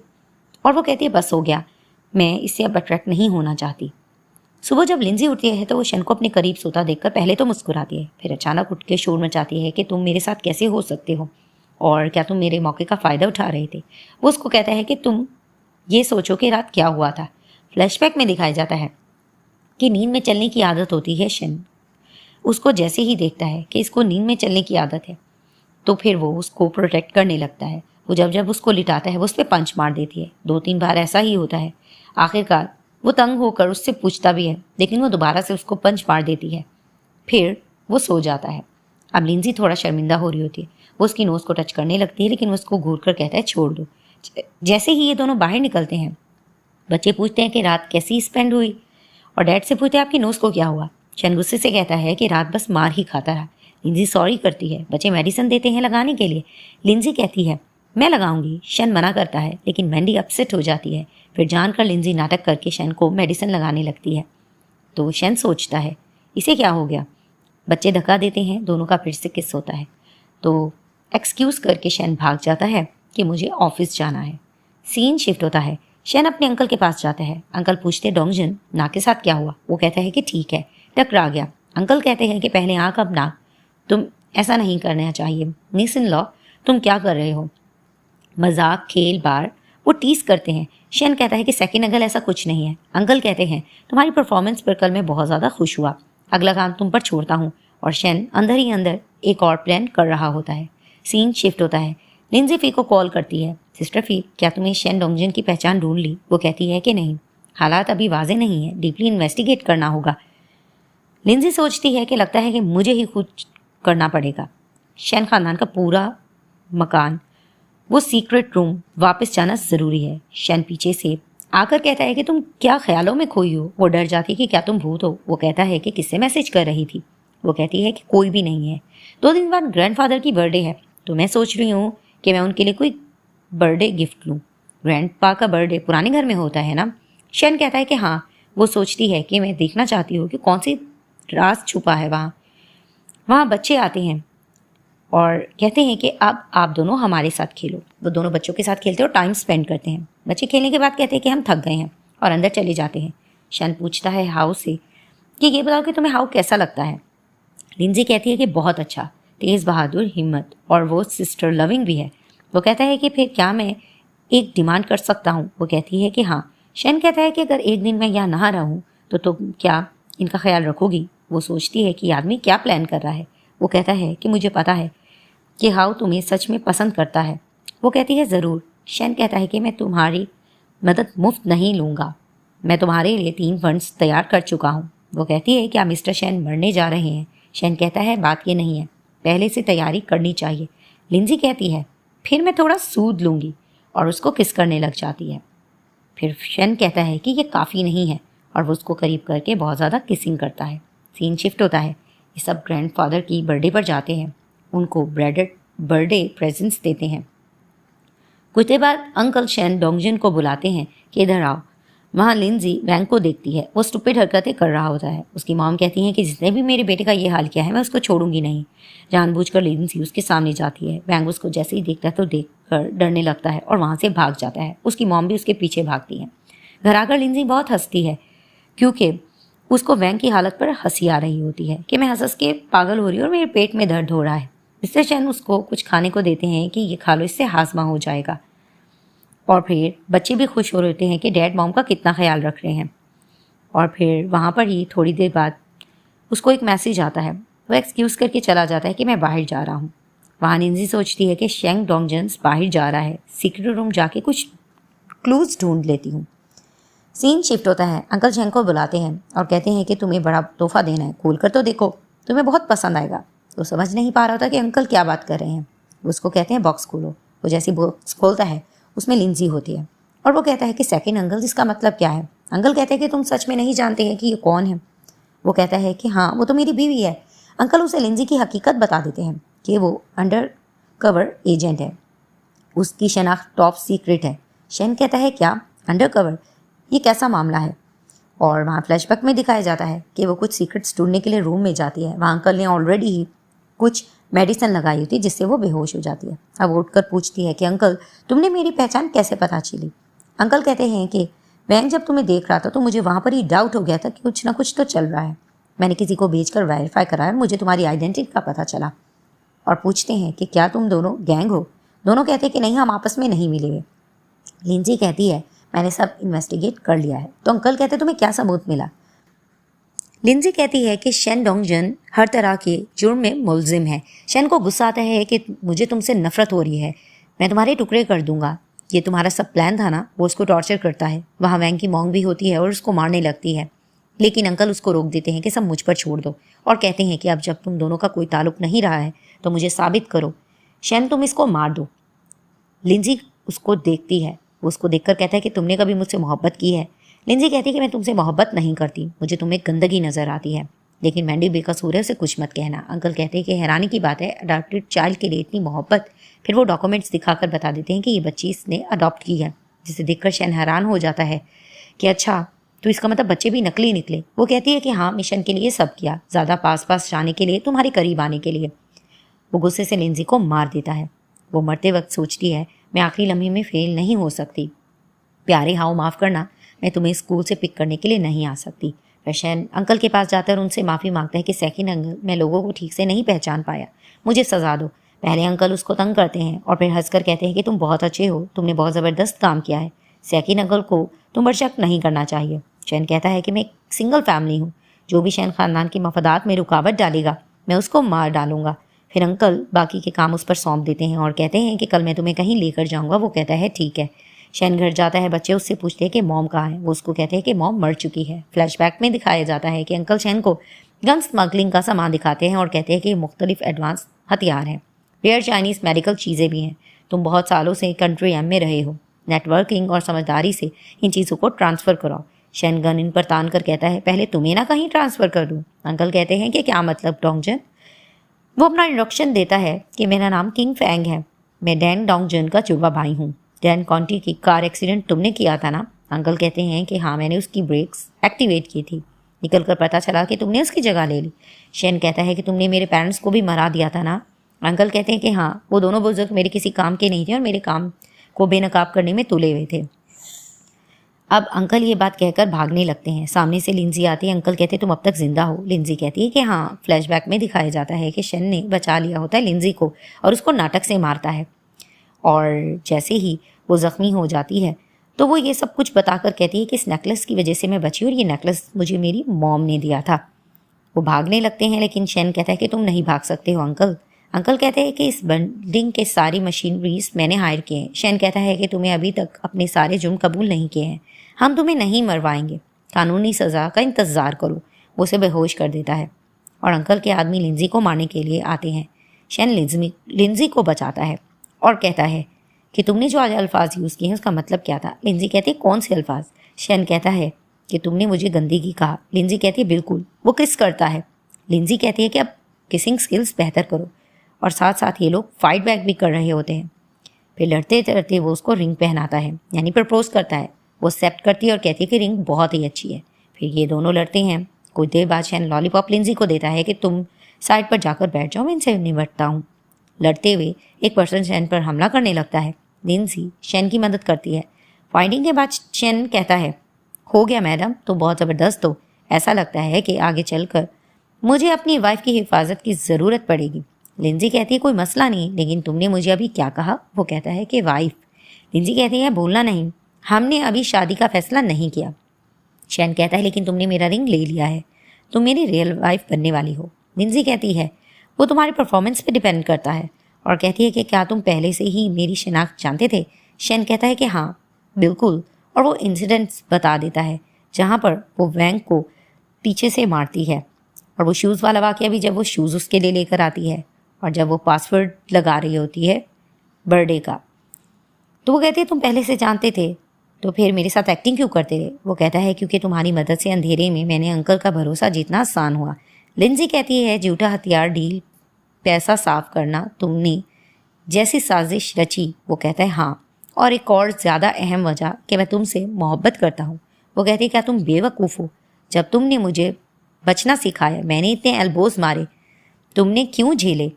और वो कहती है बस हो गया, मैं इससे अब अट्रैक्ट नहीं होना चाहती। सुबह जब लिंजी उठती है तो वो शैन को अपने करीब सोता देखकर पहले तो मुस्कुराती है, फिर अचानक उठ के शोर मचाती है कि तुम मेरे साथ कैसे हो सकते हो और क्या तुम मेरे मौके का फ़ायदा उठा रहे थे? वो उसको कहता है कि तुम ये सोचो कि रात क्या हुआ था। फ्लैशबैक में दिखाया जाता है कि नींद में चलने की आदत होती है शैन। उसको जैसे ही देखता है कि इसको नींद में चलने की आदत है तो फिर वो उसको प्रोटेक्ट करने लगता है। वो जब जब उसको लिटाता है वो उस पर पंच मार देती है। 2-3 बार ऐसा ही होता है। आखिरकार वो तंग होकर उससे पूछता भी है, लेकिन वो दोबारा से उसको पंच मार देती है। फिर वो सो जाता है। अब लिंजी थोड़ा शर्मिंदा हो रही होती है। वो उसकी नोज़ को टच करने लगती है, लेकिन वो उसको घूर कर कहता है छोड़ दो। जैसे ही ये दोनों बाहर निकलते हैं बच्चे पूछते हैं कि रात कैसी स्पेंड हुई और डैड से पूछते हैं आपकी नोज़ को क्या हुआ? शैन गुस्से से कहता है कि रात बस मार ही खाता रहा। लिंजी सॉरी करती है। बच्चे मेडिसिन देते हैं लगाने के लिए। लिंजी कहती है मैं लगाऊंगी। शन मना करता है, लेकिन मैंडी अपसेट हो जाती है। फिर जानकर लिंजी नाटक करके शन को मेडिसिन लगाने लगती है। तो शन सोचता है इसे क्या हो गया। बच्चे धक्का देते हैं, दोनों का फिर से किस होता है। तो एक्सक्यूज़ करके शन भाग जाता है कि मुझे ऑफिस जाना है। सीन शिफ्ट होता है। शन अपने अंकल के पास जाता है। अंकल पूछते डोंगजन नाक के साथ क्या हुआ। वो कहता है कि ठीक है, टकरा गया। अंकल कहते हैं कि पहले आँख अब नाक, तुम ऐसा नहीं करना चाहिए। नीस इन लॉ, तुम क्या कर रहे हो। मजाक खेल बार वो टीस करते हैं। शन कहता है कि सेकंड अंकल ऐसा कुछ नहीं है। अंकल कहते हैं तुम्हारी परफॉर्मेंस पर कल मैं बहुत ज़्यादा खुश हुआ, अगला काम तुम पर छोड़ता हूँ। और शन अंदर ही अंदर एक और प्लान कर रहा होता है। सीन शिफ्ट होता है। लिंजी फी को कॉल करती है। सिस्टर फी, क्या तुम्हें शन डोंगजन की पहचान ढूंढ ली। वो कहती है कि नहीं, हालात अभी वाजे नहीं है, डीपली इन्वेस्टिगेट करना होगा। लिंजी सोचती है कि लगता है कि मुझे ही खुद करना पड़ेगा। शन खानदान का पूरा मकान, वो सीक्रेट रूम वापस जाना ज़रूरी है। शन पीछे से आकर कहता है कि तुम क्या ख्यालों में खोई हो। वो डर जाती है कि क्या तुम भूत हो। वो कहता है कि किससे मैसेज कर रही थी। वो कहती है कि कोई भी नहीं है। 2 दिन बाद ग्रैंडफादर की बर्थडे है, तो मैं सोच रही हूँ कि मैं उनके लिए कोई बर्थडे गिफ्ट लूँ। ग्रैंडपा का बर्थडे पुराने घर में होता है ना। शन कहता है कि हाँ। वो सोचती है कि मैं देखना चाहती हूँ कि कौन सी राज छुपा है वहाँ बच्चे आते हैं और कहते हैं कि अब आप दोनों हमारे साथ खेलो। वो दोनों बच्चों के साथ खेलते हैं और टाइम स्पेंड करते हैं। बच्चे खेलने के बाद कहते हैं कि हम थक गए हैं और अंदर चले जाते हैं। शन पूछता है हाउ से कि ये बताओ कि तुम्हें हाउ कैसा लगता है। लिंजी कहती है कि बहुत अच्छा, तेज़ बहादुर, हिम्मत, और वो सिस्टर लविंग भी है। वो कहता है कि फिर क्या मैं एक डिमांड कर सकता हूँ। वो कहती है कि हाँ। शन कहता है कि अगर एक दिन मैं यहाँ ना रहूँ तो तुम क्या इनका ख्याल रखोगी। वो सोचती है कि आदमी क्या प्लान कर रहा है। वो कहता है कि मुझे पता है कि हाउ तुम्हें सच में पसंद करता है। वो कहती है ज़रूर। शन कहता है कि मैं तुम्हारी मदद मुफ्त नहीं लूँगा, मैं तुम्हारे लिए 3 फंड्स तैयार कर चुका हूँ। वो कहती है क्या मिस्टर शन मरने जा रहे हैं। शन कहता है बात ये नहीं है, पहले से तैयारी करनी चाहिए। लिंजी कहती है फिर मैं थोड़ा सूद लूँगी, और उसको किस करने लग जाती है। फिर शन कहता है कि ये काफ़ी नहीं है, और वो उसको करीब करके बहुत ज़्यादा किसिंग करता है। सीन शिफ्ट होता है। ये सब ग्रैंडफादर की बर्थडे पर जाते हैं, उनको बर्थडे प्रेजेंट्स देते हैं। कुछ देर बाद अंकल शन डोंगजन को बुलाते हैं कि इधर आओ। वहाँ लिंजी वैंग को देखती है, वो स्टूपिड हरकतें कर रहा होता है। उसकी मॉम कहती हैं कि जिसने भी मेरे बेटे का ये हाल किया है मैं उसको छोड़ूंगी नहीं। जानबूझकर लिंजी उसके सामने जाती है। वैंग उसको जैसे ही देखता है तो देखकर डरने लगता है और वहाँ से भाग जाता है। उसकी मॉम भी उसके पीछे भागती है। घर आकर लिंजी बहुत हंसती है क्योंकि उसको वैंग की हालत पर हंसी आ रही होती है कि मैं हंस के पागल हो रही हूँ और मेरे पेट में दर्द हो रहा है। मिस्टर शन उसको कुछ खाने को देते हैं कि ये खा लो, इससे हाजमा हो जाएगा। और फिर बच्चे भी खुश हो रहे होते हैं कि डैड मॉम का कितना ख्याल रख रहे हैं। और फिर वहाँ पर ही थोड़ी देर बाद उसको एक मैसेज आता है। वो एक्सक्यूज़ करके चला जाता है कि मैं बाहर जा रहा हूँ। वहाँ निंजी सोचती है कि शेंग डोंगजन्स बाहर जा रहा है, सीक्रेट रूम जाके कुछ क्लूज ढूंढ लेती हूँ। सीन शिफ्ट होता है। अंकल शेंग को बुलाते हैं और कहते हैं कि तुम्हें बड़ा तोहफा देना है, खोल कर तो देखो, तुम्हें बहुत पसंद आएगा। वो समझ नहीं पा रहा था कि अंकल क्या बात कर रहे हैं। उसको कहते हैं बॉक्स खोलो। वो जैसी बॉक्स खोलता है उसमें लिंजी होती है और वो कहता है कि सेकंड अंकल, इसका मतलब क्या है। अंकल कहते हैं कि तुम सच में नहीं जानते हैं कि ये कौन है। वो कहता है कि हाँ, वो तो मेरी बीवी है। अंकल उसे लिंजी की हकीकत बता देते हैं कि वो अंडर कवर एजेंट है, उसकी शनाख्त टॉप सीक्रेट है। शन कहता है क्या अंडर कवर, ये कैसा मामला है। और वहाँ फ्लैशबैक में दिखाया जाता है कि वो कुछ सीक्रेट्स ढूंढने के लिए रूम में जाती है। वहाँ अंकल ने ऑलरेडी ही कुछ मेडिसिन लगाई होती है जिससे वो बेहोश हो जाती है। अब वो उठकर पूछती है कि अंकल तुमने मेरी पहचान कैसे पता चली। अंकल कहते हैं कि वैंग जब तुम्हें देख रहा था तो मुझे वहाँ पर ही डाउट हो गया था कि कुछ ना कुछ तो चल रहा है। मैंने किसी को भेजकर वेरीफाई कराया, मुझे तुम्हारी आइडेंटिटी का पता चला। और पूछते हैं कि क्या तुम दोनों गैंग हो। दोनों कहते हैं कि नहीं, हम आपस में नहीं मिले हुए। लिंजी कहती है मैंने सब इन्वेस्टिगेट कर लिया है। तो अंकल कहते तुम्हें क्या सबूत मिला। लिंजी कहती है कि शन डोंगजन हर तरह के जुर्म में मुलजिम है। शन को गुस्सा आता है कि मुझे तुमसे नफरत हो रही है, मैं तुम्हारे टुकड़े कर दूंगा। ये तुम्हारा सब प्लान था ना। वो उसको टॉर्चर करता है। वहाँ वैंग की मॉन्ग भी होती है और उसको मारने लगती है, लेकिन अंकल उसको रोक देते हैं कि सब मुझ पर छोड़ दो और कहते हैं कि अब जब तुम दोनों का कोई ताल्लुक नहीं रहा है तो मुझे साबित करो। शन तुम इसको मार दो। लिंजी उसको देखती है। वो उसको देखकर कहता है कि तुमने कभी मुझसे मोहब्बत की है। लिंजी कहती है कि मैं तुमसे मोहब्बत नहीं करती, मुझे तुम्हें गंदगी नज़र आती है। लेकिन मैंडी बेकसूर है, उसे कुछ मत कहना। अंकल कहते हैं कि हैरानी की बात है, अडॉप्टेड चाइल्ड के लिए इतनी मोहब्बत। फिर वो डॉक्यूमेंट्स दिखाकर बता देते हैं कि ये बच्ची इसने अडॉप्ट की है, जिसे देखकर शैन हैरान हो जाता है कि अच्छा, तो इसका मतलब बच्चे भी नकली निकले। वो कहती है कि हाँ, मिशन के लिए सब किया, ज़्यादा पास जाने के लिए, तुम्हारे करीब आने के लिए। वो गुस्से से लिंजी को मार देता है। वो मरते वक्त सोचती है, मैं आखिरी लम्हे में फेल नहीं हो सकती। प्यारे हाउ, माफ़ करना, मैं तुम्हें स्कूल से पिक करने के लिए नहीं आ सकती। फिर शैन अंकल के पास जाता है और उनसे माफ़ी मांगता है कि सेकंड अंकल, मैं लोगों को ठीक से नहीं पहचान पाया, मुझे सज़ा दो। पहले अंकल उसको तंग करते हैं और फिर हंसकर कहते हैं कि तुम बहुत अच्छे हो, तुमने बहुत ज़बरदस्त काम किया है। सेकंड अंकल को तुम पर शक नहीं करना चाहिए। शैन कहता है कि मैं एक सिंगल फैमिली हूँ, जो भी शैन ख़ानदान की मफादात में रुकावट डालेगा मैं उसको मार डालूंगा। फिर अंकल बाकी के काम उस पर सौंप देते हैं और कहते हैं कि कल मैं तुम्हें कहीं लेकर जाऊँगा। वो कहता है ठीक है। शैन घर जाता है, बच्चे उससे पूछते हैं कि मॉम कहाँ है। वो उसको कहते हैं कि मॉम मर चुकी है। फ्लैशबैक में दिखाया जाता है कि अंकल शैन को गन स्मगलिंग का सामान दिखाते हैं और कहते हैं कि ये मुख्तलिफ एडवांस हथियार हैं, रेयर चाइनीज़ मेडिकल चीज़ें भी हैं। तुम बहुत सालों से कंट्री एम में रहे हो, नेटवर्किंग और समझदारी से इन चीज़ों को ट्रांसफ़र कराओ। शैन गन इन पर तान कर कहता है, पहले तुम्हें ना कहीं ट्रांसफ़र कर दूँ। अंकल कहते हैं कि क्या मतलब डोंगजन। वो अपना इंट्रोडक्शन देता है कि मेरा नाम किंग फैंग है, मैं डैन डोंगजन का जुड़वा भाई हूँ। डैन कॉन्टी की कार एक्सीडेंट तुमने किया था ना। अंकल कहते हैं कि हाँ, मैंने उसकी ब्रेक्स एक्टिवेट की थी, निकल कर पता चला कि तुमने उसकी जगह ले ली। शैन कहता है कि तुमने मेरे पेरेंट्स को भी मरा दिया था ना। अंकल कहते हैं कि हाँ, वो दोनों बुजुर्ग मेरे किसी काम के नहीं थे और मेरे काम को बेनकाब करने में तुले हुए थे। अब अंकल ये बात कहकर भागने लगते हैं। सामने से लिंजी आती है। अंकल कहते हैं तुम अब तक जिंदा हो। लिंजी कहती है कि हाँ। फ्लैशबैक में दिखाया जाता है कि शैन ने बचा लिया होता है लिंजी को और उसको नाटक से मारता है, और जैसे ही वो ज़ख्मी हो जाती है तो वो ये सब कुछ बताकर कहती है कि इस नेकलेस की वजह से मैं बची और ये नेकलेस मुझे मेरी मॉम ने दिया था। वो भागने लगते हैं, लेकिन शैन कहता है कि तुम नहीं भाग सकते हो अंकल। अंकल कहते हैं कि इस बिल्डिंग के सारी मशीनरीज मैंने हायर किए हैं। शैन कहता है कि तुम्हें अभी तक अपने सारे जुर्म कबूल नहीं किए हैं, हम तुम्हें नहीं मरवाएंगे, कानूनी सज़ा का इंतज़ार करो। वो उसे बेहोश कर देता है और अंकल के आदमी लिंजी को मारने के लिए आते हैं। शैन लिंजी को बचाता है और कहता है कि तुमने जो आज अल्फाज यूज़ किए हैं उसका मतलब क्या था। लिंजी कहती है कौन से अल्फाज। शैन कहता है कि तुमने मुझे गंदगी कहा। लिंजी कहती है बिल्कुल, वो किस करता है। लिंजी कहती है कि अब किसिंग स्किल्स बेहतर करो, और साथ साथ ये लोग फाइट बैक भी कर रहे होते हैं। फिर लड़ते लड़ते वो उसको रिंग पहनाता है, यानी प्रपोज करता है। वो एक्सेप्ट करती है और कहती है कि रिंग बहुत ही अच्छी है। फिर ये दोनों लड़ते हैं। कुछ देर बाद शैन लॉलीपॉप लिंजी को देता है कि तुम साइड पर जाकर बैठ जाओ, मैं इनसे निपटता हूँ। लड़ते हुए एक पर्सन शैन पर हमला करने लगता है। लिंजी शैन की मदद करती है। फाइटिंग के बाद शैन कहता है, हो गया मैडम, तो बहुत ज़बरदस्त हो। ऐसा लगता है कि आगे चलकर मुझे अपनी वाइफ की हिफाजत की ज़रूरत पड़ेगी। लिंजी कहती है कोई मसला नहीं, लेकिन तुमने मुझे अभी क्या कहा। वो कहता है कि वाइफ। लिंजी कहती है भूलना नहीं, हमने अभी शादी का फैसला नहीं किया। शैन कहता है लेकिन तुमने मेरा रिंग ले लिया है, तुम मेरी रियल वाइफ बनने वाली हो। लिंजी कहती है वो तुम्हारी परफॉर्मेंस पे डिपेंड करता है, और कहती है कि क्या तुम पहले से ही मेरी शिनाख्त जानते थे। शैन कहता है कि हाँ बिल्कुल, और वो इंसिडेंट्स बता देता है जहाँ पर वो वैंग को पीछे से मारती है, और वो शूज़ वाला वाक़या भी, जब वो शूज़ उसके लिए लेकर आती है और जब वो पासवर्ड लगा रही होती है बर्थडे का, तो वो कहती है तुम पहले से जानते थे तो फिर मेरे साथ एक्टिंग क्यों करते रहे। वो कहता है क्योंकि तुम्हारी मदद से अंधेरे में मैंने अंकल का भरोसा जीतना आसान हुआ। लिंजी कहती है झूठा हथियार डील, पैसा साफ करना, तुमने जैसी साजिश रची। वो कहता है हाँ, और एक और ज़्यादा अहम वजह कि मैं तुमसे मोहब्बत करता हूँ। वो कहती है क्या तुम बेवकूफ़ हो, जब तुमने मुझे बचना सिखाया मैंने इतने एल्बोज़ मारे, तुमने क्यों झेले।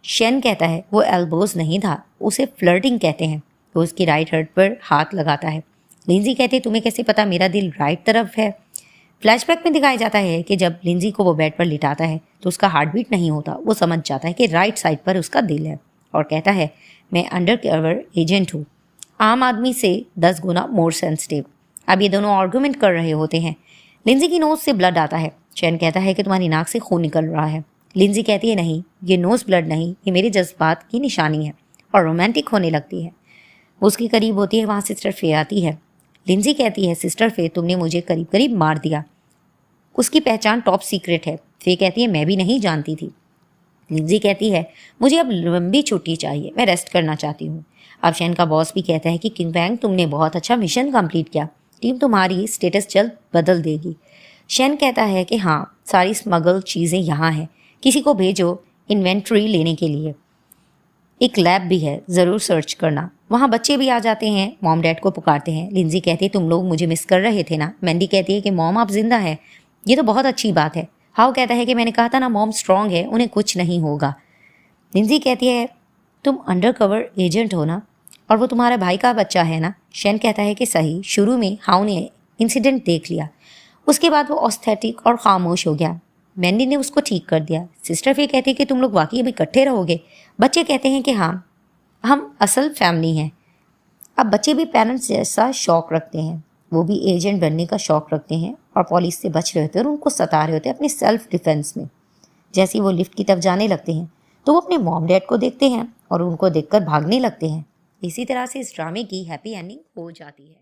शैन कहता है वो एल्बोज़ नहीं था, उसे फ्लर्टिंग कहते हैं। वो उसकी राइट हर्ट पर हाथ लगाता है। लिंजी कहती है तुम्हें कैसे पता मेरा दिल राइट तरफ है। फ्लैशबैक में दिखाया जाता है कि जब लिंजी को वो बेड पर लिटाता है तो उसका हार्ट बीट नहीं होता। वो समझ जाता है कि राइट साइड पर उसका दिल है और कहता है मैं अंडर कवर एजेंट हूँ, आम आदमी से 10 गुना मोर सेंसिटिव। अब ये दोनों आर्गूमेंट कर रहे होते हैं। लिंजी की नोज से ब्लड आता है। शैन कहता है कि तुम्हारी नाक से खून निकल रहा है। लिंजी कहती है नहीं, ये नोज ब्लड नहीं, ये मेरे जज्बात की निशानी है, और रोमांटिक होने लगती है। वो उसके करीब होती है, वहाँ सिस्टर फे आती है। लिंजी कहती है सिस्टर फे तुमने मुझे करीब करीब मार दिया, उसकी पहचान टॉप सीक्रेट है। फे कहती है मैं भी नहीं जानती थी। लिंजी कहती है मुझे अब लंबी छुट्टी चाहिए, मैं रेस्ट करना चाहती हूँ। अब शैन का बॉस भी कहता है कि किंग फैंग तुमने बहुत अच्छा मिशन कंप्लीट किया, टीम तुम्हारी स्टेटस जल्द बदल देगी। शेन कहता है कि हाँ, सारी स्मगल चीज़ें यहाँ हैं, किसी को भेजो इन्वेंट्री लेने के लिए। एक लैब भी है, ज़रूर सर्च करना। वहाँ बच्चे भी आ जाते हैं, मॉम डैड को पुकारते हैं। लिंजी कहती है तुम लोग मुझे मिस कर रहे थे ना। मैंडी कहती है कि मॉम आप जिंदा हैं, ये तो बहुत अच्छी बात है। हाउ कहता है कि मैंने कहा था ना मॉम स्ट्रांग है, उन्हें कुछ नहीं होगा। लिंजी कहती है तुम अंडरकवर एजेंट हो ना, और वो तुम्हारे भाई का बच्चा है ना। शेन कहता है कि सही। शुरू में हाउ ने इंसिडेंट देख लिया, उसके बाद वो ऑस्थेटिक और खामोश हो गया। मैंडी ने उसको ठीक कर दिया। सिस्टर फे कहती है कि तुम लोग वाकई अभी इकट्ठे रहोगे। बच्चे कहते हैं कि हाँ, हम असल फैमिली हैं। अब बच्चे भी पेरेंट्स जैसा शौक रखते हैं, वो भी एजेंट बनने का शौक रखते हैं और पुलिस से बच रहे होते हैं और उनको सता रहे होते हैं अपने सेल्फ डिफेंस में। जैसे ही वो लिफ्ट की तरफ जाने लगते हैं तो वो अपने मॉम डैड को देखते हैं और उनको देखकर भागने लगते हैं। इसी तरह से इस ड्रामे की हैप्पी एंडिंग हो जाती है।